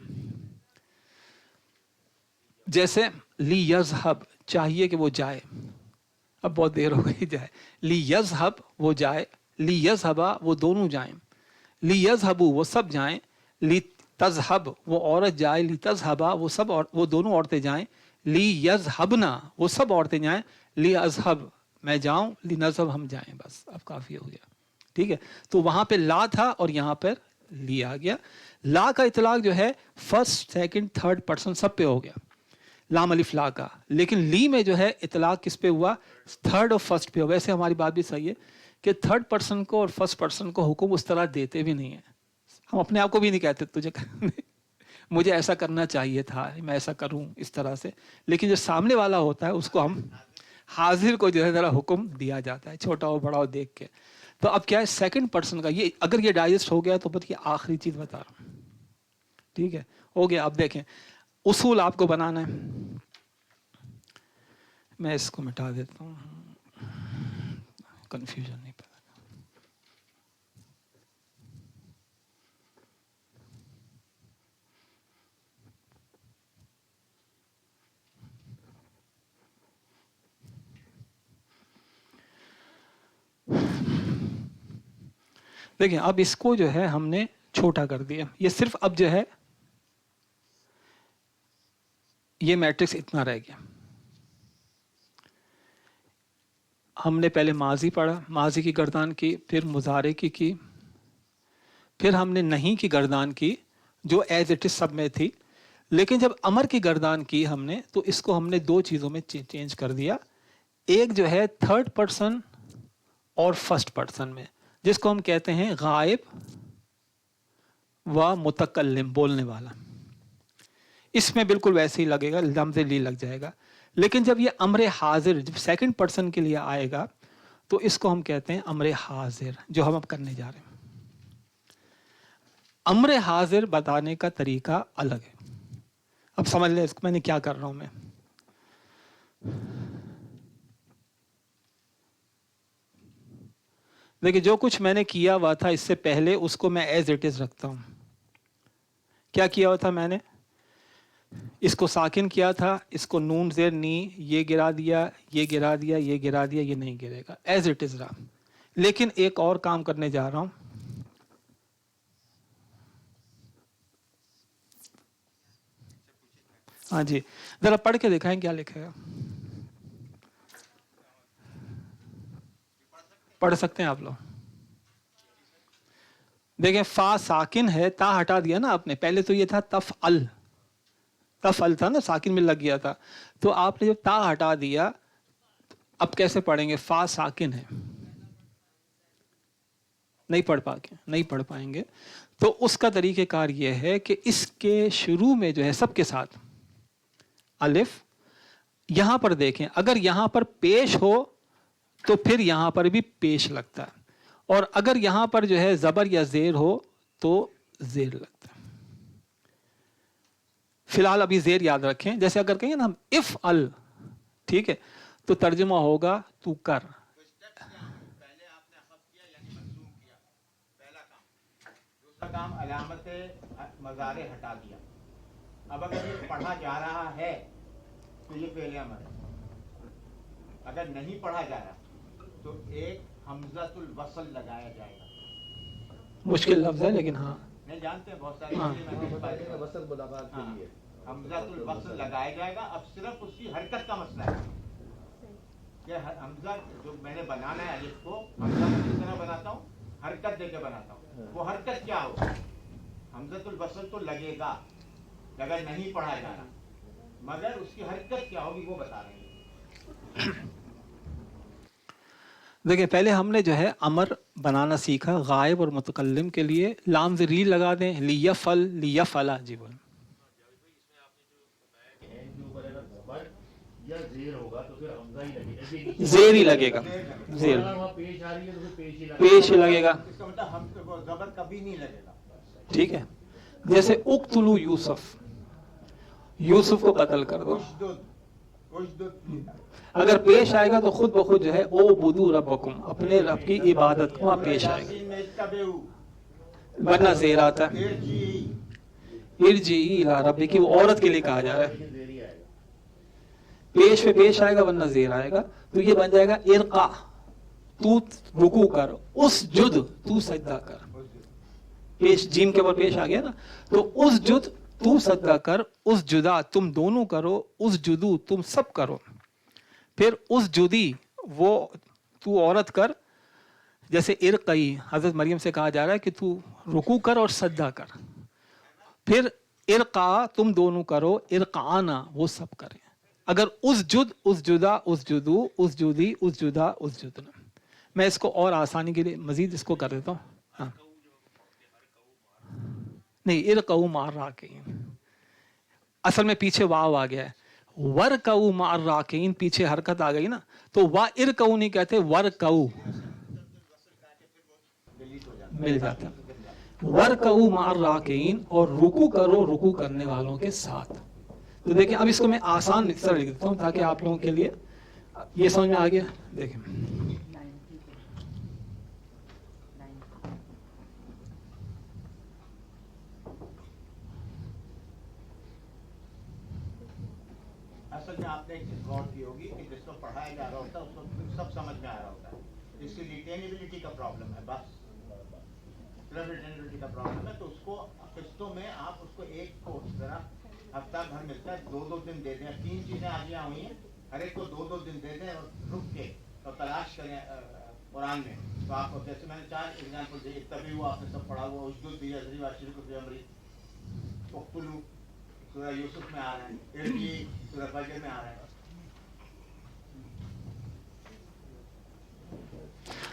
Speaker 1: जैसे ली यज़हब, चाहिए कि वो जाए, अब बहुत देर हो गई, जाए, ली यज़हब, वो जाए, ली यज़हबा, वो दोनों जाएं, ली यज़हबू, वो सब जाएं, ली तज़हब, वो औरत जाए, ली तज़हबा, वो सब और वो दोनों औरतें जाएं, ली यज़हबना, वो सब औरतें जाएं, ली अज़हब, मैं जाऊं, ली नज़हब, हम जाएं, बस अब काफ़ी हो गया, ठीक है। तो वहाँ पे ला था और यहाँ पर ली आ गया। ला का इतलाक जो है फर्स्ट सेकंड थर्ड पर्सन सब पे हो गया, लाम अलिफ ला का। लेकिन ली में जो है इतलाक किस पे हुआ, थर्ड और फर्स्ट पे। वैसे हमारी बात भी सही है कि थर्ड पर्सन को और फर्स्ट पर्सन को हुक्म उस तरह देते भी नहीं है, हम अपने आप को भी नहीं कहते तुझे مجھے ایسا کرنا چاہیے تھا، میں ایسا کروں اس طرح سے. لیکن جو سامنے والا ہوتا ہے اس کو ہم حاضر کو جو ہے ذرا حکم دیا جاتا ہے، چھوٹا ہو بڑا ہو دیکھ کے. تو اب کیا ہے سیکنڈ پرسن کا یہ اگر یہ ڈائجسٹ ہو گیا تو بس یہ آخری چیز بتا رہا ہوں. ٹھیک ہے، ہو گیا. اب دیکھیں اصول آپ کو بنانا ہے. میں اس کو مٹا دیتا ہوں، کنفیوژن نہیں پیدا. دیکھیں اب اس کو جو ہے ہم نے چھوٹا کر دیا. یہ صرف اب جو ہے یہ میٹرکس اتنا رہ گیا. ہم نے پہلے ماضی پڑھا، ماضی کی گردان کی، پھر مضارع کی، پھر ہم نے نہیں کی گردان کی جو ایز اٹ از سب میں تھی. لیکن جب امر کی گردان کی ہم نے تو اس کو ہم نے دو چیزوں میں چینج کر دیا. ایک جو ہے تھرڈ پرسن اور فرسٹ پرسن میں، جس کو ہم کہتے ہیں غائب و متکلم، بولنے والا. اس میں بالکل ویسے ہی لگے گا، لمز لی لگ جائے گا. لیکن جب یہ امر حاضر جب سیکنڈ پرسن کے لیے آئے گا تو اس کو ہم کہتے ہیں امر حاضر، جو ہم اب کرنے جا رہے ہیں. امر حاضر بتانے کا طریقہ الگ ہے. اب سمجھ لیں اس کو میں نے کیا کر رہا ہوں. میں دیکھیں جو کچھ میں نے کیا ہوا تھا اس سے پہلے اس کو میں ایز اٹ از رکھتا ہوں. کیا کیا ہوا تھا میں نے؟ اس کو ساکن کیا تھا، اس کو نون زیر نی یہ گرا دیا، یہ گرا دیا، یہ گرا دیا، یہ نہیں گرے گا، ایز اٹ از رہا. لیکن ایک اور کام کرنے جا رہا ہوں. ہاں جی ذرا پڑھ کے دکھائیں کیا لکھے گا. پڑھ سکتے ہیں آپ لوگ؟ دیکھیں فا ساکن ہے، تا ہٹا دیا نا آپ نے. پہلے تو یہ تھا تفعل، تفعل تھا نا، ساکن میں لگ گیا تھا. تو آپ نے جب تا ہٹا دیا اب کیسے پڑھیں گے؟ فا ساکن ہے، نہیں پڑھ پائیں گے. تو اس کا طریقہ کار یہ ہے کہ اس کے شروع میں جو ہے سب کے ساتھ الف. یہاں پر دیکھیں اگر یہاں پر پیش ہو تو پھر یہاں پر بھی پیش لگتا ہے، اور اگر یہاں پر جو ہے زبر یا زیر ہو تو زیر لگتا ہے. فی الحال ابھی زیر یاد رکھیں. جیسے اگر کہیں نا ہم اف ال، ٹھیک ہے، تو ترجمہ ہوگا تو کر.
Speaker 2: پہلے آپ نے حذف کیا یعنی مجزوم کیا، پہلا کام. دوسرا کام علامت مضارع ہٹا دیا. اب اگر یہ پڑھا جا رہا ہے تو یہ فعل امر ہے. اگر نہیں پڑھا جا رہا تو ایک حمزۃ الوصل لگایا جائے گا.
Speaker 1: مشکل لفظ ہے لیکن ہاں
Speaker 2: نہیں جانتے ہیں بہت سارے
Speaker 3: وصل ملاقات کے لیے
Speaker 2: حمزۃ الوصل لگایا جائے گا. اب صرف اس کی حرکت کا مسئلہ ہے کہ حمزہ جو میں نے بنانا ہے الف کو، حمزہ میں کس طرح بناتا ہوں؟ حرکت دے کے بناتا ہوں. وہ حرکت کیا ہوگا؟ حمزۃ الوصل تو لگے گا اگر نہیں پڑھا جا رہا، مگر اس کی حرکت کیا ہوگی وہ بتا رہے ہیں.
Speaker 1: دیکھیں پہلے ہم نے جو ہے امر بنانا سیکھا غائب اور متکلم کے لیے. لام زری لگا دیں، لیفل لیفلا. جی بول. زیر ہی لگے گا، زیر پیش ہی لگے گا.
Speaker 2: اس کا مطلب ہم زبر کبھی نہیں لگے گا.
Speaker 1: ٹھیک ہے، جیسے اقتلوا یوسف، یوسف کو قتل کر دو. اگر پیش آئے گا تو خود بخود جو ہے او بدو ربکم، اپنے رب کی عبادت کو وہاں پیش آئے گا، ورنہ زیر آتا ہے. ارجعی الی ربک، وہ عورت کے لیے کہا جا رہا ہے. پیش پہ پیش آئے گا ورنہ زیر آئے گا. تو یہ بن جائے گا ارقا، تو رکوع کر، اس جد تو سجدہ کر. پیش جیم کے اوپر پیش آ گیا نا، تو اس جد تو سجدہ کر، اس جدا تم دونوں کرو، اس جدو تم سب کرو. پھر اس جدی وہ تو عورت کر، جیسے ارقئی حضرت مریم سے کہا جا رہا ہے کہ تو رکوع کر اور سجدہ کر. پھر ارقا تم دونوں کرو، ارقانا وہ سب کریں. اگر اس جد، اس جدا، اس جدو، اس جدی، اس جدا، اس جدنا. میں اس کو اور آسانی کے لیے مزید اس کو کر دیتا ہوں. ہاں نہیں ارقعوا مع الراکعین. असल में पीछे वाव आ गया है, वर कऊ मार राकीन, पीछे हरकत आ गई ना, तो वा इर कऊ नहीं कहते, वर कऊ मिल जाता, वर कऊ मार राकीन, और रुकू करो रुकू करने वालों के साथ। तो देखिए अब इसको मैं आसान तरह लिख देता हूँ ताकि आप लोगों के लिए ये समझ में आ गया। देखिए
Speaker 2: असल में आपने एक चीज गौर की होगी कि जिसको पढ़ाया जा रहा होता है उसको सब समझ में आ रहा होता है, इसकी रिटेनेबिलिटी का प्रॉब्लम है, बस सिर्फ रिटेनेबिलिटी का प्रॉब्लम है। तो उसको किस्तों में आप उसको एक को जरा हफ्ता भर मिलता है, 2-2 दिन दे दें, 3 चीजें आगे हुई हैं, हर एक को 2-2 दिन दे दें और रुक के तो तलाश करें कुरान में। तो आपको जैसे मैंने 4 एग्जाम्पल दिए, तभी वो आपने सब पढ़ा हुआ, उजदुल दी अजरी वाशिर को अमरी उक्तुलू सूरह यूसुफ में आ रहा है, इर्जी सूरह फजर में आ रहा है।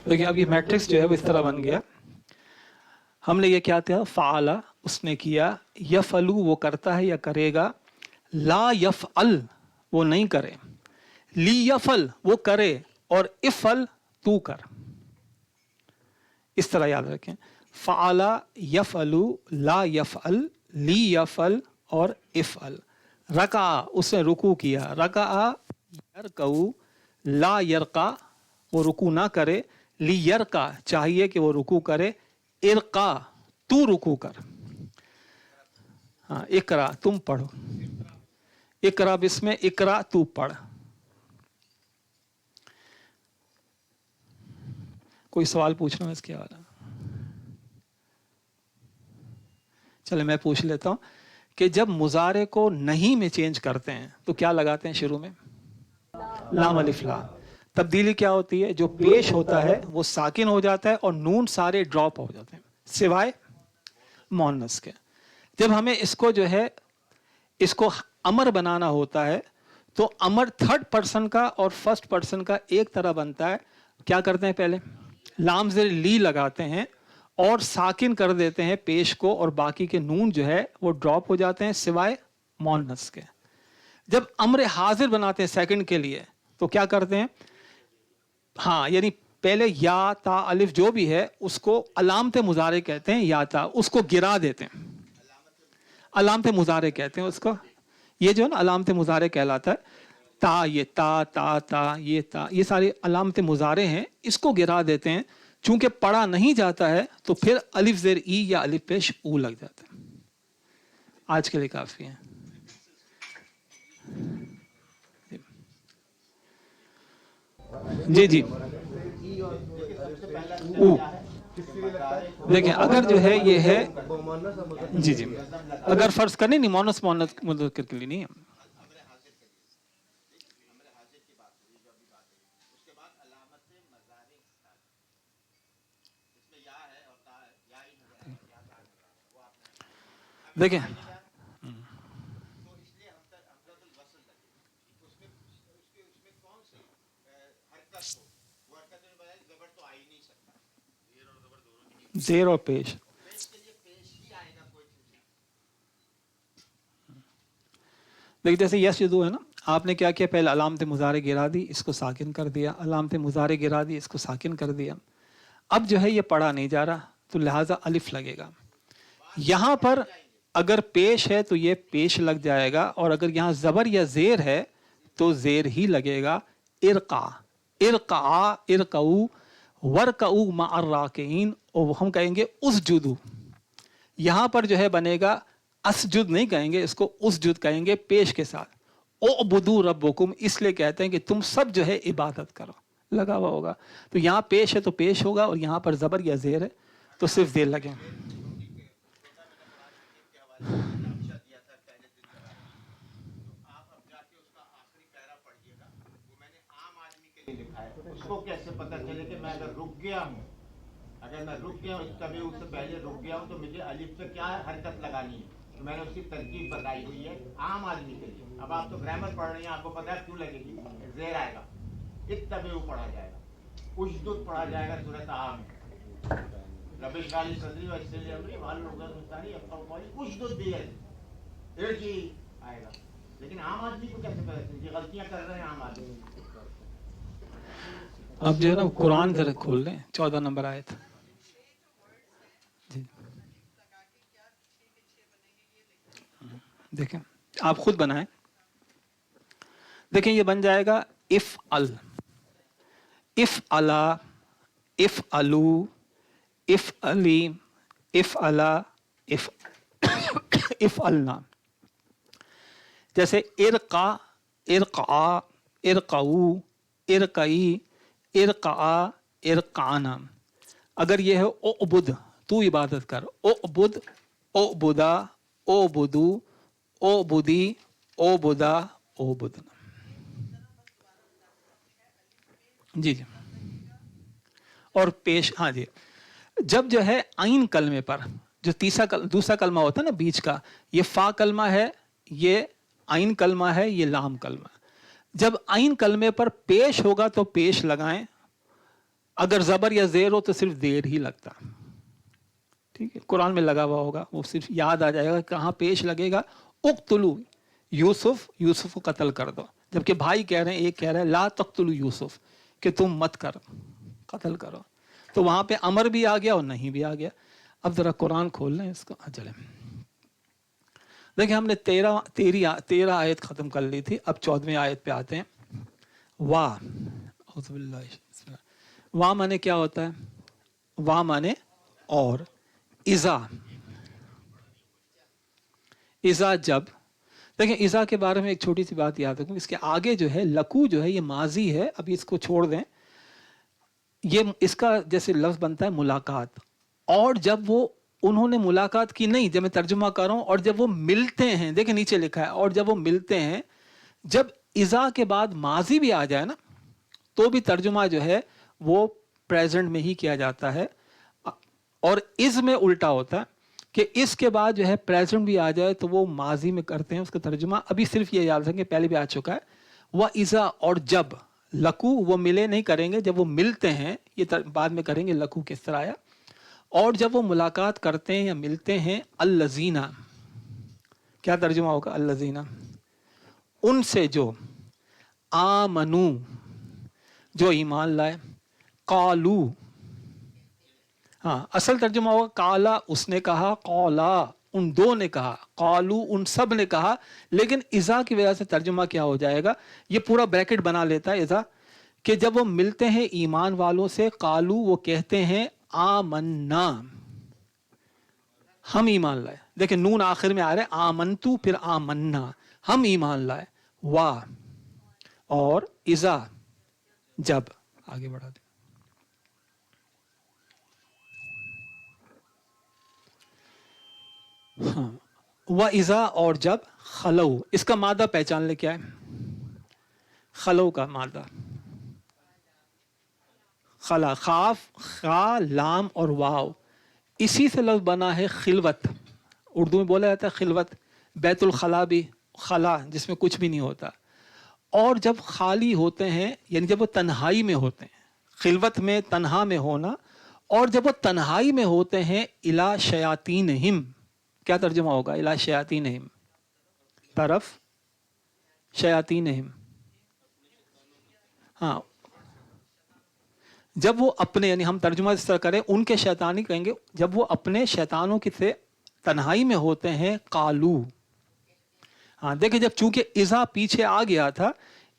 Speaker 1: देखिए अब ये मैट्रिक्स जो है वो इस तरह बन गया। हमने ये क्या था, फ़ाला उसने किया, यफलू वो करता है या करेगा, ला यफअल वो नहीं करे, ली यफल वो करे, और इफल तू कर। इस तरह याद रखें, फ़ाला यफलू ला यफअल ली यफल और इफअल। रका उसने रुकू किया, रका यरकऊ ला यरका वो रुकू ना करे, ली यरका चाहिए कि वो रुकू करे, इरका तू रुकू कर। हाँ इकरा तुम पढ़ो, इकरा बिस्मे इकरा तू पढ़। कोई सवाल पूछना है इसके वाला? चले मैं पूछ लेता हूं कि जब मुजारे को नहीं में चेंज करते हैं तो क्या लगाते हैं शुरू में? लाम अलिफ ला। तब्दीली क्या होती है? जो पेश होता है वो साकिन हो जाता है और नून सारे ड्रॉप हो जाते हैं सिवाय मोहन्नस के। जब हमें इसको जो है इसको अमर बनाना होता है तो अमर थर्ड पर्सन का और फर्स्ट पर्सन का एक तरह बनता है। क्या करते हैं? पहले लाम ज़ेर ली लगाते हैं और साकिन कर देते हैं पेश को, और बाकी के नून जो है वो ड्रॉप हो जाते हैं सिवाय मोहन्नस के। जब अम्र हाजिर बनाते हैं सेकंड के लिए तो क्या करते हैं? हाँ यानी पहले या ता अलिफ जो भी है उसको अलामत मुजारे कहते हैं, या ता उसको गिरा देते हैं, अलामत मुजारे कहते हैं उसको। ये जो है ना अलामत मुजारे कहलाता है। ता ये ता ता ता ये सारे अलामत मुजारे हैं, इसको गिरा देते हैं। चूंकि पढ़ा नहीं जाता है तो फिर अलिफ ज़ेर ई या अलिफ पेश ऊ लग जाता है। आज के लिए काफी है। जी जी ऊ देखिए अगर जो है ये है जी जी अगर फर्ज करने नहीं मोनस मोनस मुज़क्कर के लिए नहीं है। देखें ज़ेर और पेश देखिए जैसे यस यदू है ना, आपने क्या किया? पहले अलामत मुजारे गिरा दी, इसको साकिन कर दिया, अलामत मुजारे गिरा दी, इसको साकिन कर दिया। अब जो है ये पढ़ा नहीं जा रहा तो लिहाजा अलिफ लगेगा। यहां पर अगर पेश है तो ये पेश लग जाएगा, और अगर यहाँ ज़बर या ज़ेर है तो ज़ेर ही लगेगा। इरका इरका इरकऊ वरकऊ मअर राकिन, और हम कहेंगे उसजुदू। यहाँ पर जो है बनेगा असजुद नहीं कहेंगे, इसको उसजुद कहेंगे पेश के साथ। ओ बुदू रब्बुकुम इसलिए कहते हैं कि तुम सब जो है इबादत करो, लगा हुआ होगा। तो यहाँ पेश है तो पेश होगा, और यहाँ पर ज़बर या ज़ेर है तो सिर्फ ज़ेर लगे।
Speaker 2: उसको कैसे पता चले कि मैं अगर रुक गया हूँ, अगर मैं रुक गया हूँ कभी उससे पहले रुक गया हूँ तो मुझे अलिफ से क्या हरकत लगानी है? तो मैंने उसकी तरकीब बताई हुई है आम आदमी के लिए। अब आप तो ग्रामर पढ़ रही हैं, आपको पता है क्यों लगेगी? ज़ेर आएगा, इत्तबीउ पढ़ा जाएगा, उश्दुद पढ़ा जाएगा सूरत आम में, रबिश गाली सदरी व इसलिए अमरी वाल लोग मुस्तानी अब कौली उश्दुद भी है, इर्जी आएगा, लेकिन आम आदमी को कैसे पता चले? ये गलतियां कर रहे हैं आम आदमी।
Speaker 1: अब जो है ना कुरान जरा खोल लें, 14 नंबर आयत जी। देखें, आप खुद बनाएं। देखें, ये बन जाएगा इफ अल, इफ अला, इफ अलू, इफ अली, इफ अला, इफ इफ अलना। जैसे इरका, इरका, इरकाऊ, इरकई, इरका, इरकाना। अगर ये है ओबुद, तू इबादत कर, ओबुद, ओबुदा, ओबुदू, ओबुदी, ओबुदा, ओबुदना। जी जी। और पेश, हाँ जी, जब जो है आइन कलमे पर जो दूसरा कलमा होता है ना बीच का, ये फा कलमा है, ये आइन कलमा है, ये लाम कलमा। जब आइन कलमे पर पेश होगा तो पेश लगाएं, अगर जबर या जेर हो तो सिर्फ देर ही लगता। ठीक है, कुरान में लगा हुआ होगा, वो सिर्फ याद आ जाएगा कहाँ पेश लगेगा। उक्तुलू यूसुफ, यूसुफ को कत्ल कर दो। जबकि भाई कह रहे हैं, एक कह रहा है ला तख्तुलू यूसुफ, कि तुम मत कर, कत्ल करो। तो वहां पे अमर भी आ गया और नहीं भी आ गया। अब जरा कुरान खोल लें इसको। चले, देखिए हमने 13 आयत खत्म कर ली थी, अब 14वीं आयत पे आते हैं। वाह, वाह माने क्या होता है? वाह माने और, इज़ा, इज़ा जब। देखिए इज़ा के बारे में एक छोटी सी बात याद रखूं, इसके आगे जो है लकू जो है ये माजी है, अभी इसको छोड़ दें। ये इसका जैसे लफ्ज बनता है मुलाकात, और जब वो उन्होंने मुलाकात की, नहीं जब मैं तर्जुमा कर रहा हूं, और जब वो मिलते हैं, देखिए नीचे लिखा है और जब वो मिलते हैं। जब इज़ा के बाद माजी भी आ जाए ना तो भी तर्जुमा जो है वो प्रेजेंट में ही किया जाता है। और इज़ में उल्टा होता है कि इसके बाद जो है प्रेजेंट भी आ जाए तो वो माजी में करते हैं उसका तर्जुमा। अभी सिर्फ ये याद रखेंगे, पहले भी आ चुका है। वह इज़ा और जब, लकू वो मिले नहीं करेंगे, जब वो मिलते हैं ये बाद में करेंगे। लकू किस तरह आया? और जब वो मुलाकात करते हैं या मिलते हैं, अल्लज़ीना, क्या तर्जुमा होगा? अल्लज़ीना, उनसे जो, आमनू, जो ईमान लाए, कालू, हाँ असल तर्जुमा होगा काला उसने कहा, कौला उन दो ने कहा, कालू उन सब ने कहा। लेकिन इज़ा की वजह से तर्जुमा क्या हो जाएगा, ये पूरा ब्रैकेट बना लेता है इज़ा, कि जब वो मिलते हैं ईमान वालों से, कालू वो कहते हैं आमन्ना, हम ईमान लाए। देखिए नून आखिर में आ रहा है, आमनतु फिर आमन्ना, हम ईमान लाए। वाह और इज़ा जब, आगे बढ़ा दे। हाँ, वह इज़ा और जब, खलऊ, इसका मादा पहचान ले क्या है? खलऊ का मादा खला, खाफ, खा, लाम और वाव, इसी से लफ्ज बना है खिलवत। उर्दू में बोला जाता है खिलवत, बैतुल खला भी, खला जिसमें कुछ भी नहीं होता। और जब खाली होते हैं यानी जब वो तन्हाई में होते हैं, खिलवत में तन्हा में होना, और जब वो तन्हाई में होते हैं, इला शयातीनहिम, क्या तर्जुमा होगा? इला शयातीनहिम, तरफ शयातीनहिम। हाँ, जब वो अपने, यानी हम तर्जुमा इस तरह करें, उनके शैतानी कहेंगे, जब वो अपने शैतानों की से तन्हाई में होते हैं, कालू। हाँ देखिए, जब चूंकि इज़ा पीछे आ गया था,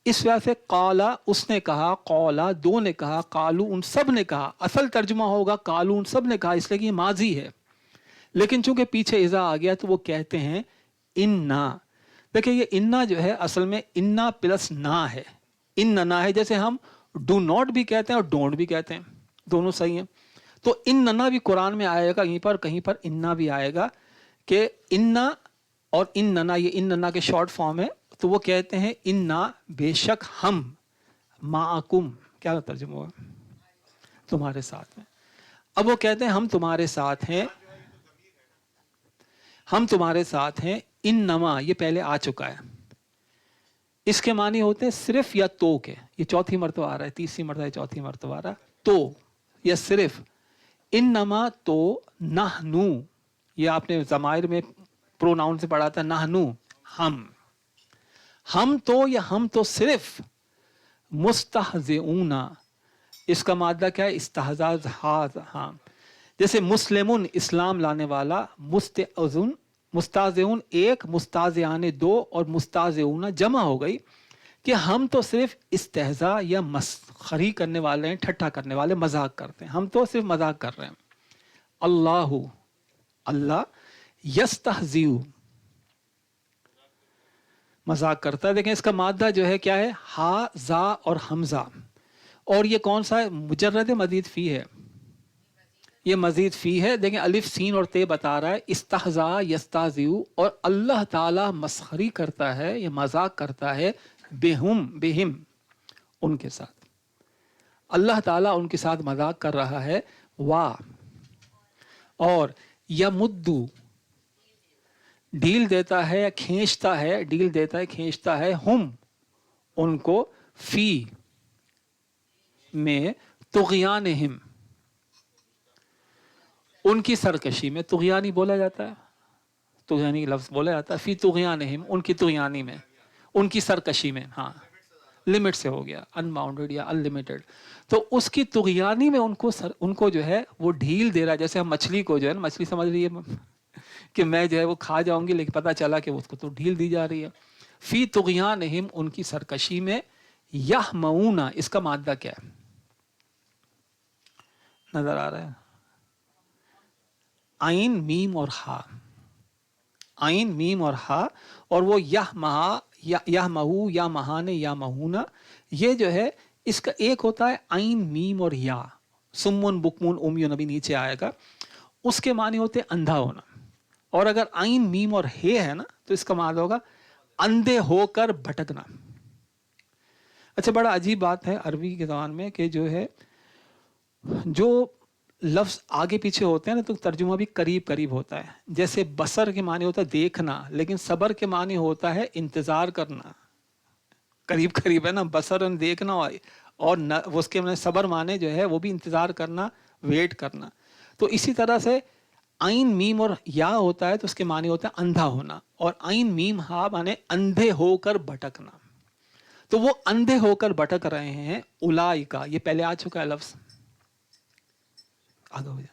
Speaker 1: इस वजह से काला उसने कहा, कौला दो ने कहा, कालू उन सब ने कहा। असल तर्जुमा होगा कालू उन सब ने कहा, इसलिए कि ये माजी है। लेकिन चूंकि पीछे इज़ा आ गया तो वो कहते हैं इन्ना। देखिए ये इन्ना जो है असल में इन्ना प्लस ना है, इन्ना है। जैसे हम डू नॉट भी कहते हैं और डोंट भी कहते हैं, दोनों सही हैं। तो इन्ना भी कुरान में आएगा कहीं पर इन्ना भी आएगा, कि इन्ना और इन्ना, ये इन्ना के शॉर्ट फॉर्म है। तो वो कहते हैं इन्ना बेशक हम, माकुम, क्या तर्जुमा हुआ? तुम्हारे साथ में। अब वो कहते हैं हम तुम्हारे साथ हैं, हम तुम्हारे साथ हैं। इन्नमा ये पहले आ चुका है, इसके मानी होते हैं सिर्फ या तो के। ये चौथी मर्तबा आ रहा है, तीसरी मर्तबा, चौथी मर्तबा आ रहा है। तो या सिर्फ, इन्नमा तो नहनु, ये आपने ज़माइर में प्रोनाउन से पढ़ा था, नहनु हम। हम तो या हम तो सिर्फ मुस्तहज़िऊना, इसका मादा क्या है? इस्तहज़ाज़। हाँ, जैसे मुस्लिमुन इस्लाम लाने वाला, मुस्तअज़ुन मुस्ताज़िऊन एक, मुस्ताज़ियाने दो, और मुस्ताज़िऊना जमा हो गई कि हम तो सिर्फ इस्तेहज़ा या मस्खरी करने वाले हैं, ठट्ठा करने वाले, मजाक करते हैं, हम तो सिर्फ मजाक कर रहे हैं। अल्लाहु, अल्लाह, यस्तहज़िउ, मजाक करता है। देखें इसका मादा जो है क्या है? हा, जा और हमजा। और ये कौन सा है? मुजर्रद मजीद फी है, ये मजीद फी है। देखें अलिफ सीन और ते बता रहा है इस्तहजा यस्ताजिउ, और अल्लाह ताला मस्खरी करता है या मजाक करता है बेहुम, बेहिम, उनके साथ। अल्लाह ताला उनके साथ मजाक कर रहा है। वाह, और यमुद्दु, ढील देता है या खींचता है, ढील देता है खींचता है, हम, उनको, फी में, तुग़यानिहिम, उनकी सरकशी में। तुग़यानी बोला जाता है, तुग़यानी लफ्ज़ बोला जाता है, फी तुग़यानिहिम, उनकी तुग़यानी में, उनकी सरकशी में। हाँ, लिमिट से हो गया, अनबाउंडेड या अनलिमिटेड। तो उसकी तुग़यानी में उनको जो है वो ढील दे रहा है। जैसे हम मछली को जो है ना, मछली समझ रही है कि मैं जो है वो खा जाऊंगी, लेकिन पता चला कि उसको तो ढील दी जा रही है। फी तुग़यानिहिम, उनकी सरकशी में। यहमऊना, इसका मादा क्या है? नजर आ रहा है? आइन, मीम और हा, आइन, मीम और हा, और वो यहमहा, यहमहू, या महाने, या महूना, ये जो है इसका एक होता है आइन, मीम और या। सुम्मुन बुकमुन उम्युन अभी नीचे आएगा, उसके माने होते अंधा होना। और अगर आइन, मीम और हे है ना, तो इसका माना होगा अंधे होकर भटकना। अच्छा, बड़ा अजीब बात है अरबी के ज़बान में कि जो है, जो लफ्ज़ आगे पीछे होते हैं ना, तो तर्जुमा भी करीब करीब होता है। जैसे बसर के माने होता है देखना, लेकिन सबर के माने होता है इंतज़ार करना। करीब करीब है ना, बसर देखना, और न, उसके माने सबर माने जो है वो भी इंतज़ार करना, वेट करना। तो इसी तरह से आइन, मीम और या होता है तो उसके माने होता है अंधा होना, और आइन, मीम, हा माने अंधे होकर भटकना। तो वो अंधे होकर भटक रहे हैं। उलाइका, ये पहले आ चुका है लफ्ज़, आगे हो जाए।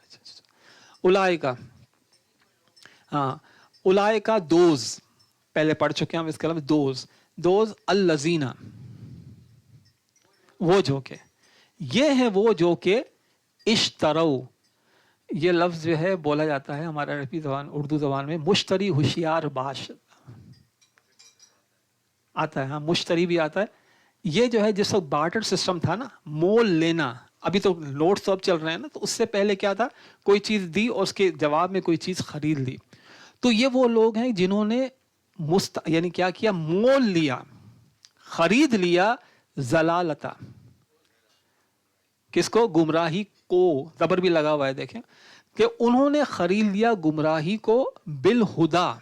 Speaker 1: उलाइका, हाँ, उलाइका दोज, पहले पढ़ चुके हैं हम इसके अलावा। दोज अल्लज़ीना, वो जो के, ये है वो जो के इश्तरऊ, ये लफ्ज़ जो है बोला जाता है हमारा अरबी ज़बान, उर्दू ज़बान में मुश्तरी, होशियार बाश आता है। हाँ, मुश्तरी भी आता है। ये जो है जिस वक्त बार्टर सिस्टम था ना, मोल लेना, अभी तो नोट्स सब चल रहे हैं ना, तो उससे पहले क्या था? कोई चीज़ दी और उसके जवाब में कोई चीज़ खरीद ली। तो ये वो लोग हैं जिन्होंने यानी क्या किया? मोल लिया, खरीद लिया, जलालता, किसको? गुमराही को, जबर भी लगा हुआ है देखें, कि उन्होंने खरीद लिया गुमराही को, बिल हुदा,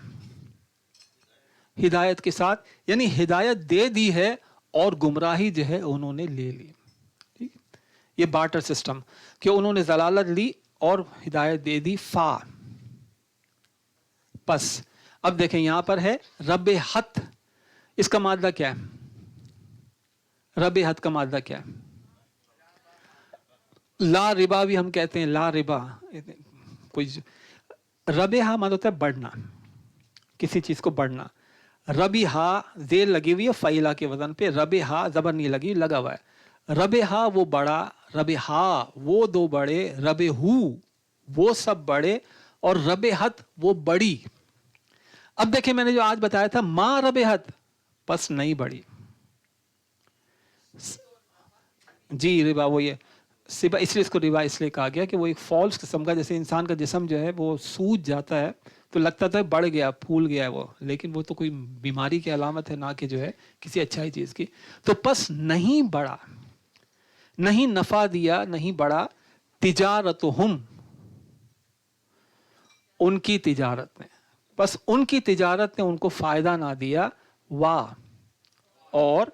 Speaker 1: हिदायत के साथ, यानी हिदायत दे दी है और गुमराही जो है उन्होंने ले ली। ठीक, ये बार्टर सिस्टम, कि उन्होंने जलालत ली और हिदायत दे दी। फा, बस। अब देखें यहां पर है रब हत, इसका मादा क्या है? रब हत का मादा क्या है? ला रिबा भी हम कहते हैं, ला रिबा। कोई रबेहा माना होता है बढ़ना, किसी चीज को बढ़ना। रबीहा जेल लगी हुई है फ़ैला के वजन पे, रबेहा जबर नहीं लगी, लगा हुआ है। रबेहा वो बड़ा, रबेहा वो दो बड़े, रबेहू वो सब बड़े, और रबेहत वो बड़ी। अब देखें मैंने जो आज बताया था, माँ रबेहत, बस नहीं बड़ी। जी रिबा वो ये सिबा, इसलिए इसको रिबा इसलिए कहा गया कि वो एक फॉल्स किस्म का, जैसे इंसान का जिस्म जो है वो सूज जाता है तो लगता था बढ़ गया, फूल गया है वो, लेकिन वो तो कोई बीमारी की अलामत है ना कि जो है किसी अच्छाई चीज़ की। तो बस नहीं बढ़ा, नहीं नफ़ा दिया, नहीं बढ़ा। तिजारतुहुम, उनकी तिजारत ने, बस उनकी तिजारत ने उनको फ़ायदा ना दिया। वाह, और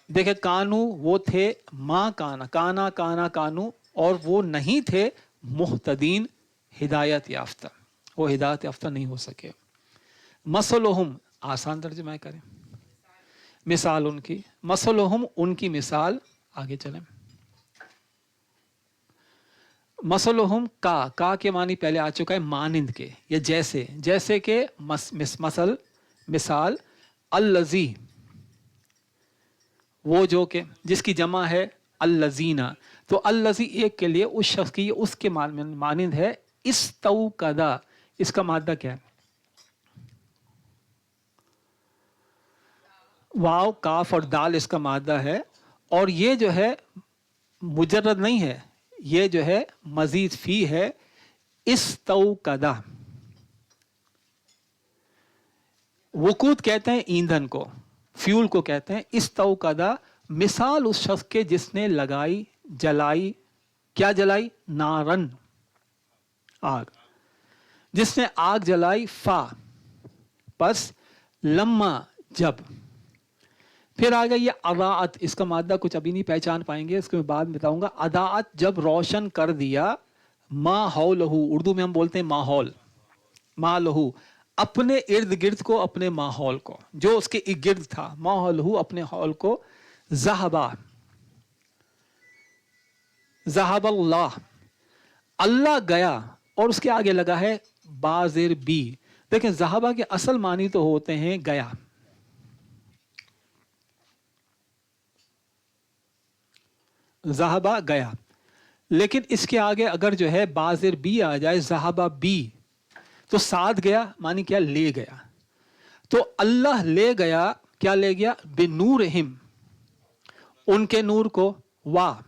Speaker 1: देखे कानू वो थे, माँ काना, काना काना कानू, और वो नहीं थे मुहतदीन, हिदायत याफ्ता, वो हिदायत याफ्ता नहीं हो सके। मसलुहुम, आसान तर्जुमा करें, मिसाल उनकी, मसलुहुम उनकी मिसाल, आगे चलें। मसलुहुम का के मानी पहले आ चुका है मानिंद के या जैसे, जैसे के मसल मिसाल, अल्लज़ी वो जो के जिसकी जमा है अल्लज़ीना, तो अल्लज़ी एक के लिए उस शख्स की उसके मानिंद है। इस्तौकदा इसका मादा क्या है? वाव काफ और दाल इसका मादा है, और ये जो है मुजर्रद नहीं है, ये जो है मजीद फी है। इस्तौकदा, वकूद कहते हैं ईंधन को, फ्यूल को कहते हैं। इस्तौकदा मिसाल उस शख्स के जिसने लगाई, जलाई, क्या जलाई? नारन आग, जिसने आग जलाई। फा पस लम्मा जब, फिर आ गया ये अदाअत, इसका मादा कुछ अभी नहीं पहचान पाएंगे, इसको मैं बाद में बताऊंगा। अदाअत जब रोशन कर दिया, माहौलहू उर्दू में हम बोलते हैं माहौल, मालहू अपने इर्द गिर्द को, अपने माहौल को, जो उसके इर्द था, माहौलहू अपने हौल को। ज़हबा ज़हबल्लाह अल्लाह गया, और उसके आगे लगा है बाजिर बी। देखें ज़हबा के असल मानी तो होते हैं गया, ज़हबा गया, लेकिन इसके आगे अगर जो है बाजिर बी आ जाए, ज़हबा बी, तो साथ गया मानी क्या? ले गया। तो अल्लाह ले गया, क्या ले गया? बिनूरहिम उनके नूर को, वाह।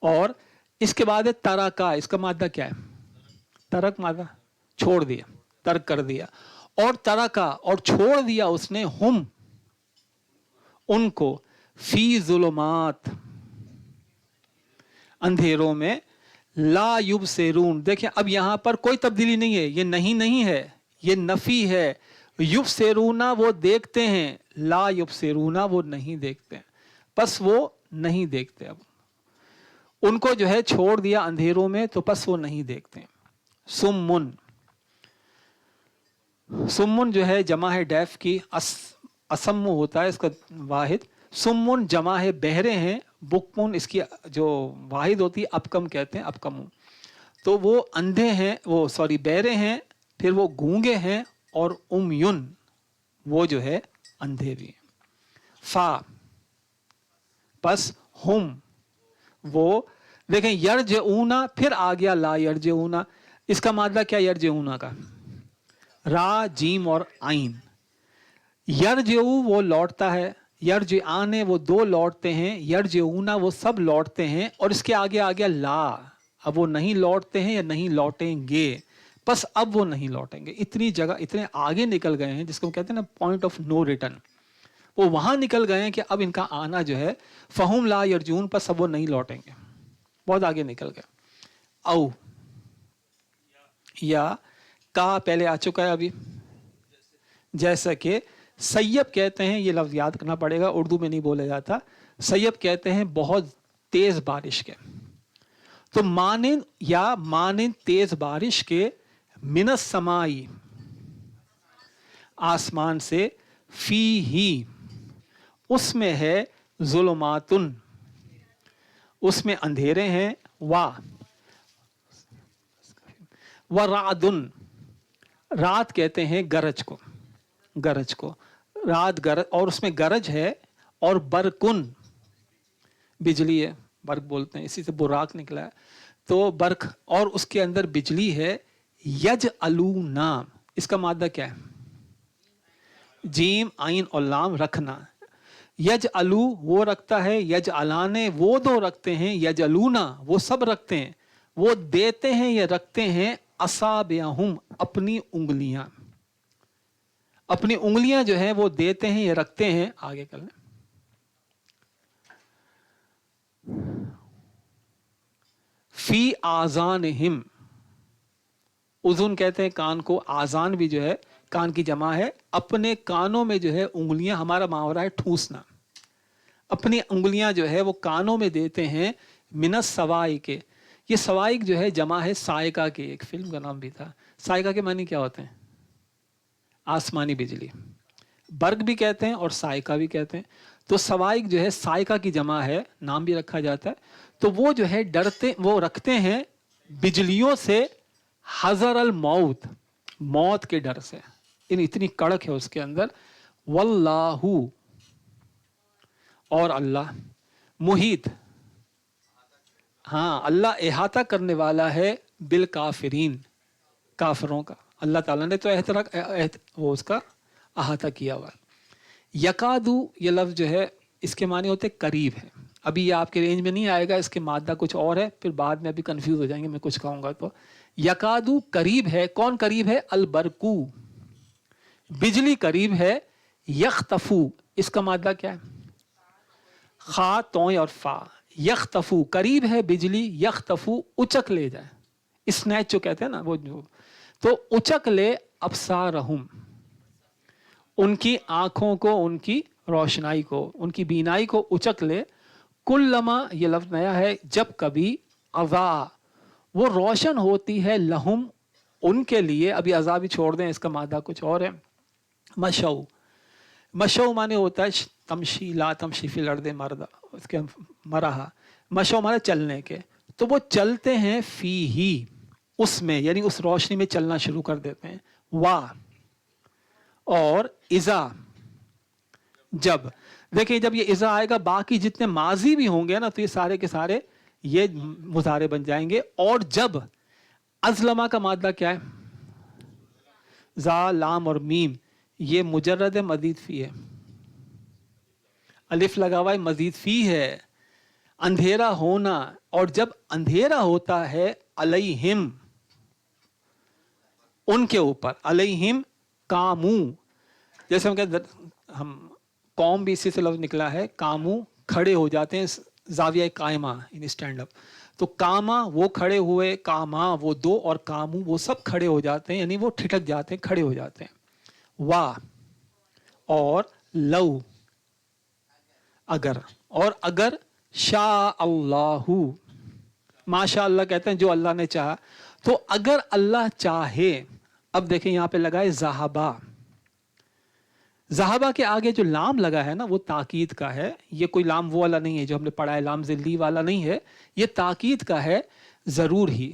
Speaker 1: और इसके बाद है तरका, इसका मादा क्या है? तरक मादा, छोड़ दिया, तर्क कर दिया। और तरका और छोड़ दिया उसने, हुम उनको, फी जुलुमात अंधेरों में, ला युबसिरून। देखिए अब यहां पर कोई तब्दीली नहीं है, ये नहीं है, ये नफी है। युबसिरूना वो देखते हैं, ला युबसिरूना वो नहीं देखते, बस वो नहीं देखते। अब उनको जो है छोड़ दिया अंधेरों में, तो बस वो नहीं देखते। सुम्मुन, सुम्मुन जो है जमा है डैफ की, असम्मु होता है इसका वाहिद। सुम्मुन जमा है बहरे हैं, बुकमुन इसकी जो वाहिद होती है अपकम कहते हैं, अपकमु। तो वो अंधे हैं, वो सॉरी बहरे हैं, फिर वो गूंगे हैं, और उमयुन वो जो है अंधे भी हैं। फा बस हुम वो, देखें यरजऊना, फिर आ गया ला यरजऊना, इसका मादा क्या? यरजऊना का रा जीम और आइन। यरजऊ वो लौटता है, यरजआने वो दो लौटते हैं, यरजऊना वो सब लौटते हैं, और इसके आगे आ गया ला, अब वो नहीं लौटते हैं या नहीं लौटेंगे, बस अब वो नहीं लौटेंगे। इतनी जगह, इतने आगे निकल गए हैं, जिसको कहते हैं ना पॉइंट ऑफ नो रिटर्न, वो वहां निकल गए हैं कि अब इनका आना जो है फहुम ला यरजून पर, सब वो नहीं लौटेंगे, बहुत आगे निकल गए। औ या का पहले आ चुका है अभी, जैसा कि सैयब कहते हैं, ये लफ्ज याद करना पड़ेगा, उर्दू में नहीं बोला जाता। सैयब कहते हैं बहुत तेज बारिश के, तो मानिन या मानिन तेज बारिश के, मिनस समाई आसमान से, फी ही उसमें है, जुलुमातुन उसमें अंधेरे हैं, व रादुन रात कहते हैं गरज को, गरज को रात गरज, और उसमें गरज है, और बरकुन बिजली है, बर्क बोलते हैं, इसी से बुराक निकला है, तो बर्क, और उसके अंदर बिजली है। यज अलू नाम, इसका मादा क्या है? जीम आइन और लाम रखना। यज अलू वो रखता है, यज अलाने वो दो रखते हैं, यज अलूना वो सब रखते हैं, वो देते हैं या रखते हैं। असाबियाहुम अपनी उंगलियां, अपनी उंगलियां जो है वो देते हैं या रखते हैं। आगे कर लें। फी आजानहिम, उजुन कहते हैं कान को, आजान भी जो है कान की जमा है। अपने कानों में जो है उंगलियां, हमारा मुहावरा है ठूसना, अपनी उंगलियां जो है वो कानों में देते हैं। मिनस सवाई के, ये सवाइक जो है जमा है सायका के, एक फिल्म का नाम भी था। सायका के मानी क्या होते हैं? आसमानी बिजली। برگ بھی کہتے ہیں اور سائقہ بھی کہتے ہیں. تو سوائق جو ہے سائقہ کی جمع ہے, نام بھی رکھا جاتا ہے. تو وہ جو ہے ڈرتے, وہ رکھتے ہیں بجلیوں سے حذر الموت, موت کے ڈر سے. اتنی کڑک ہے اس کے اندر. واللہ, اور اللہ, محیط, ہاں اللہ احاطہ کرنے والا ہے بالکافرین, کافروں کا. اللہ تعالیٰ نے تو وہ اس کا احاطہ کیا ہوا ہے. یکادو یہ لفظ جو ہے اس کے معنی ہوتے قریب ہے. ابھی یہ آپ کے رینج میں نہیں آئے گا, اس کے مادہ کچھ اور ہے, پھر بعد میں ابھی کنفیوز ہو جائیں گے میں کچھ کہوں گا تو. یکادو قریب ہے. کون قریب ہے؟ البرقو, بجلی قریب ہے. یختفو, اس کا مادہ کیا ہے؟ خا, توئیں اور فا. یختفو قریب ہے بجلی, یختفو اچک لے جائے, اسنیچ جو کہتے ہیں نا وہ جو, تو اچک لے ابصارہم, ان کی آنکھوں کو, ان کی روشنائی کو, ان کی بینائی کو اچک لے. کلما, یہ لفظ نیا ہے, جب کبھی, اضاء وہ روشن ہوتی ہے, لہم ان کے لیے. ابھی اضاء بھی چھوڑ دیں, اس کا مادہ کچھ اور ہے. مشو, مشو مانے ہوتا ہے تمشی, لا تمشی فی الارض مردا, اس کے مرہا. مشو مانے چلنے کے, تو وہ چلتے ہیں فی ہی, اس میں, یعنی اس روشنی میں چلنا شروع کر دیتے ہیں. وا, اور اذا, جب. دیکھیں جب یہ اذا آئے گا, باقی جتنے ماضی بھی ہوں گے نا, تو یہ سارے کے سارے یہ مضارع بن جائیں گے. اور جب, ازلما کا مادہ کیا ہے؟ زا, لام اور میم, یہ مجرد مزید فی ہے, الف لگا ہوا ہے, مزید فی ہے, اندھیرا ہونا. اور جب اندھیرا ہوتا ہے, علیہم ان کے اوپر, علیہم کامو, جیسے ہم کہتے ہم قوم بھی اسی سے لفظ نکلا ہے, کامو کھڑے ہو جاتے ہیں, زاویہ قائمہ یعنی اسٹینڈ اپ. تو کاما وہ کھڑے ہوئے, کاما وہ دو, اور کامو وہ سب کھڑے ہو جاتے ہیں, یعنی وہ ٹھٹک جاتے ہیں, کھڑے ہو جاتے ہیں. وا, اور لو اگر, اور اگر, شاء اللہ, ماشاء اللہ کہتے ہیں جو اللہ نے چاہا. تو اگر اللہ چاہے, اب دیکھیں یہاں پہ لگا ہے ذہبا. ذہبا کے آگے جو لام لگا ہے نا وہ تاکید کا ہے. یہ کوئی لام وہ والا نہیں ہے جو ہم نے پڑھا ہے, لام ذلی والا نہیں ہے, یہ تاکید کا ہے ضرور ہی.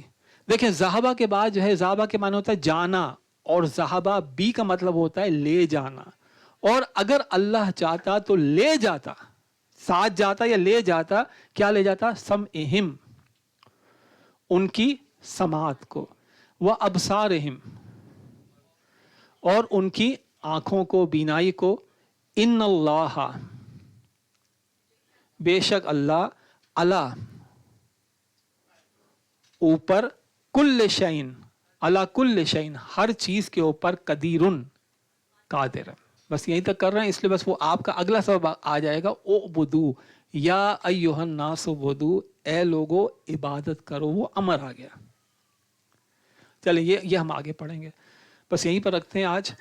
Speaker 1: دیکھیں ذہبا کے بعد جو ہے, ذہبا کے معنی ہوتا ہے جانا, اور ذہبا بی کا مطلب ہوتا ہے لے جانا. اور اگر اللہ چاہتا تو لے جاتا, ساتھ جاتا یا لے جاتا. کیا لے جاتا؟ سمعہم, ان کی سماعت کو, وابصارہم, اور ان کی آنکھوں کو, بینائی کو. ان اللہ, بے شک اللہ, اللہ اوپر, کل شعین, اللہ کل شعین ہر چیز کے اوپر, قدیرن قادر. بس یہیں تک کر رہے ہیں, اس لیے بس وہ آپ کا اگلا سبب آ جائے گا. اعبدو یا ایھا الناس اعبدو, اے لوگو عبادت کرو, وہ امر آ گیا. چلیں یہ ہم آگے پڑھیں گے, بس یہیں پر رکھتے ہیں آج.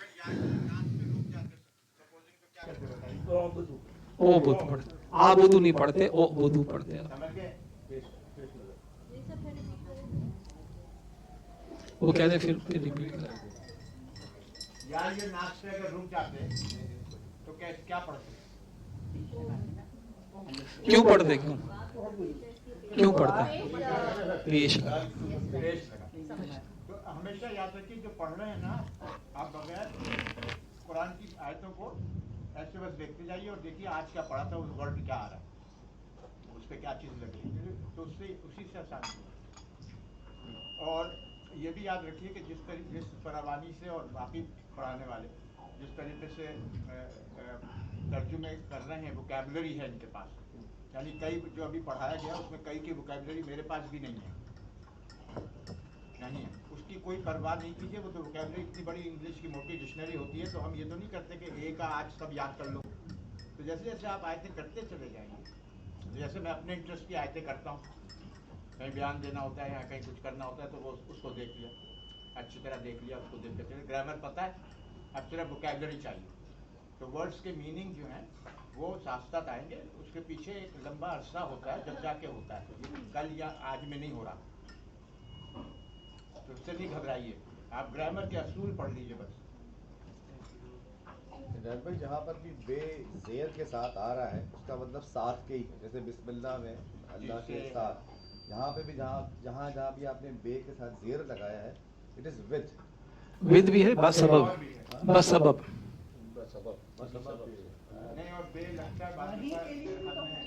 Speaker 1: اعبدو پڑھتے, آبدو نہیں پڑھتے, اعبدو پڑھتے ہیں.
Speaker 2: سمجھ گئے؟
Speaker 1: وہ کہتے ہیں پھر ریپیٹ کریں.
Speaker 2: یار یہ ناچ پہ اگر رک جاتے تو کیا پڑھتے؟
Speaker 1: کیوں پڑھتے, کیوں پڑھتے؟ پیش کر.
Speaker 2: تو ہمیشہ یاد رکھیے جو پڑھ رہے ہیں نا آپ, بغیر قرآن کی آیتوں کو ایسے بس دیکھتے جائیے اور دیکھیے آج کیا پڑھا تھا, اس ورڈ کیا آ رہا ہے, اس پہ کیا چیز لگی, تو اس سے اسی سے آسان ہے. اور یہ بھی یاد رکھیے کہ جس فراوانی سے اور باقی پڑھانے والے جس طریقے سے ترجمے کر رہے ہیں, ووکیبلری ہے ان کے پاس, یعنی کئی جو ابھی پڑھایا گیا اس میں کئی کی ووکیبلری میرے پاس بھی نہیں ہے, اس کی کوئی پرواہ نہیں کیجیے. وہ تو ووکیبلری اتنی بڑی انگلش کی موٹی ڈکشنری ہوتی ہے, تو ہم یہ تو نہیں کرتے کہ ایک آج سب یاد کر لو. تو جیسے جیسے آپ آیتیں کرتے چلے جائیں گے, جیسے میں اپنے انٹرسٹ کی آیتیں کرتا ہوں, کہیں بیان دینا ہوتا ہے یا کہیں کچھ کرنا ہوتا ہے تو وہ اس کو دیکھ لیا, اچھی طرح دیکھ لیا, اس کو دیکھ کے چلے. گرامر پتہ ہے, اب صرف ووکیبلری چاہیے. تو ورڈس کے میننگ جو ہیں وہ ساتھ ساتھ آئیں گے, اس کے پیچھے ایک لمبا عرصہ ہوتا ہے جب جا کے ہوتا ہے, کل یا آج میں نہیں ہو رہا. تو اس سے نہیں گھبرائیے, آپ گرامر کے اصول پڑھ لیجیے بس.
Speaker 3: رحم بھائی جہاں پر بھی بے زیر کے ساتھ آ رہا ہے اس کا مطلب ساتھ کے ہی ہے. جیسے بسم اللہ میں اللہ کے ساتھ, یہاں پہ بھی جہاں بھی آپ نے بے کے ساتھ زیر لگایا ہے اٹ از ود
Speaker 1: ود بھی ہے بس سبب, بس سبب.
Speaker 2: نہیں اور بے لگتا ہے بعد
Speaker 4: نہیں کے لیے بھی تو ہے.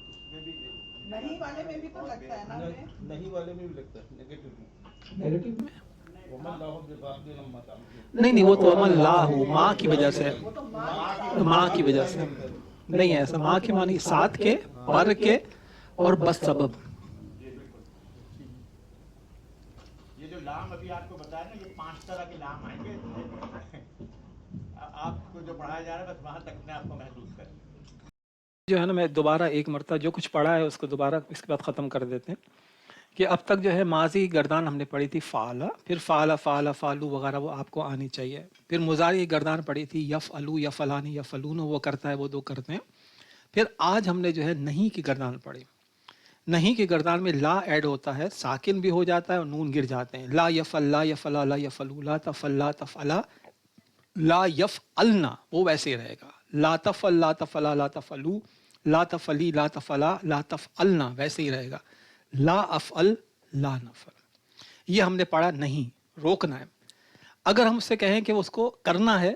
Speaker 2: اس میں بھی
Speaker 4: نہیں والے میں بھی تو لگتا ہے نا بے.
Speaker 5: نہیں والے میں بھی لگتا ہے نیگیٹو میں.
Speaker 1: نیگیٹو میں
Speaker 5: ومن اللہ بفاقد لما تعمل.
Speaker 1: نہیں وہ تو عمل لا ہو ماں کی وجہ سے,
Speaker 4: وہ تو ماں
Speaker 1: ماں کی وجہ سے نہیں ہے ایسا. ماں کے معنی ساتھ کے, پر کے اور بس سبب.
Speaker 2: جی بالکل. یہ جو لام ابھی آپ کو بتایا نا, یہ 5 طرح کے لام آئیں گے. آپ کو جو پڑھایا جا رہا ہے بس وہاں تک میں آپ کو محسوس کر
Speaker 1: جو ہے نا, میں دوبارہ ایک مرتبہ جو کچھ پڑھا ہے اس کو دوبارہ اس کے بعد ختم کر دیتے ہیں. کہ اب تک جو ہے ماضی گردان ہم نے پڑھی تھی فعلا, پھر فعلا فعلا فعلو وغیرہ وہ آپ کو آنی چاہیے. پھر مضارع گردان پڑھی تھی یفعلو یفعلانی یفعلون, وہ کرتا ہے وہ دو کرتے ہیں. پھر آج ہم نے جو ہے نہیں کی گردان پڑھی. نہیں کی گردان میں لا ایڈ ہوتا ہے, ساکن بھی ہو جاتا ہے اور نون گر جاتے ہیں. لا یفعل لا یفعلا لا یفعلو لا تفعل لا تفعلا لا یفعلنا, وہ ویسے ہی رہے گا. لا تفعل لا تفعلا لا تفعلو لا تفعلی لا تفعلا لا تفعلنا, ویسے ہی رہے گا. لا افعل لا نفعل. یہ ہم نے پڑھا نہیں, روکنا ہے. اگر ہم اس سے کہیں کہ اس کو کرنا ہے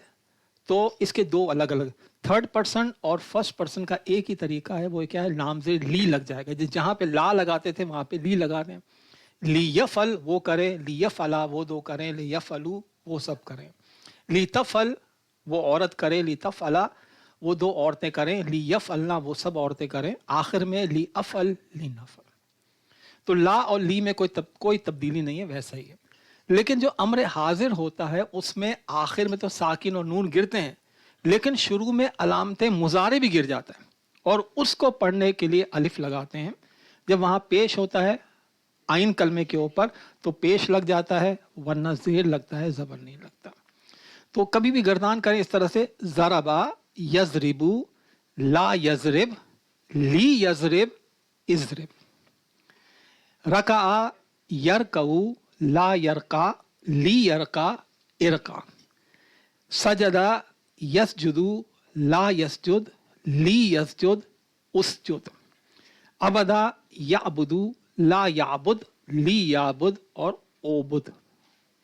Speaker 1: تو اس کے دو الگ الگ, تھرڈ پرسن اور فرسٹ پرسن کا ایک ہی طریقہ ہے. وہ کیا ہے, نامزد لی لگ جائے گا. جہاں پہ لا لگاتے تھے وہاں پہ لی لگا دیں. لیفعل وہ کرے, لیفعلا وہ دو کریں, لیفعلو وہ سب کریں. لیتفعل وہ عورت کرے, لیتفعلا وہ دو عورتیں کریں, لیفعلنا وہ سب عورتیں کریں. آخر میں لیفعل لنفعل. تو لا اور لی میں کوئی تبدیلی نہیں ہے, ویسا ہی ہے. لیکن جو امر حاضر ہوتا ہے اس میں آخر میں تو ساکن اور نون گرتے ہیں, لیکن شروع میں علامت مضارع بھی گر جاتا ہے, اور اس کو پڑھنے کے لیے الف لگاتے ہیں. جب وہاں پیش ہوتا ہے آئین کلمے کے اوپر تو پیش لگ جاتا ہے, ورنہ زیر لگتا ہے, زبر نہیں لگتا. تو کبھی بھی گردان کریں اس طرح سے, ضربا یضربو لا یضرب لی یضرب اضرب. رکع یرکعو لا یرکع لی یرکع ارکع. سجدہ یسجدو لا یسجد لی یسجد اسجد. عبدہ یعبدو لا یعبد لی یعبد اور اوبد.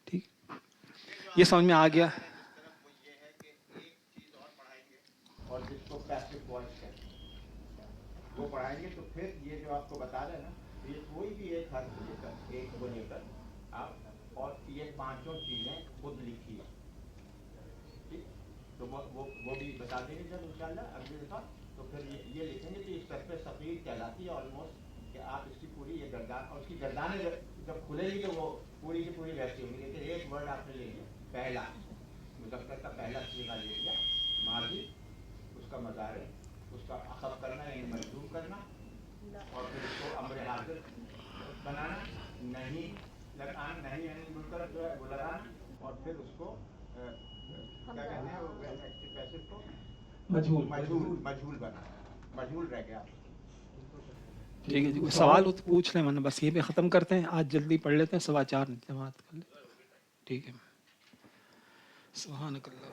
Speaker 1: ٹھیک, یہ سمجھ میں آ گیا.
Speaker 2: وہ یہ ہے کہ ایک چیز اور پڑھائیں گے اور جس کو پیسو وائس کہتے ہیں وہ پڑھائیں گے. تو پھر یہ جو آپ کو بتا رہے ہیں نا, یہ کوئی بھی ایک حرف لے کر ایک کو لے کر آپ, اور یہ 5 چیزیں خود لکھی ہے. ٹھیک, تو وہ بھی بتا دیں گے جب انشاءاللہ اگلی دفعہ. تو پھر یہ لکھیں گے کہ اس طرف ثقیل کہلاتی ہے آلموسٹ, کہ آپ اس کی پوری یہ گردان, اور اس کی گردانیں جب کھلے گی تو وہ پوری کی پوری ویسی ہوگی. لیکن ایک ورڈ آپ نے لے لیا, پہلا مذکر کا پہلا صیغہ لے لیا, ماضی, اس کا مضارع, اس کا اخذ کرنا یعنی مجزوم کرنا, اور پھر اس کو امر حاضر بنانا, نہیں لگانا, نہیں یعنی منکر جو ہے وہ لگانا, اور پھر اس کو کیا کہتے ہیں وہ پیسے کو مجھول بنانا. مجھول رہ گیا.
Speaker 1: ٹھیک ہے جی, کوئی سوال ہو تو پوچھ لیں, ورنہ بس یہ بھی ختم کرتے ہیں. آج جلدی پڑھ لیتے ہیں, 4:15 جماعت کر لیں. ٹھیک ہے, سبحانک اللہ.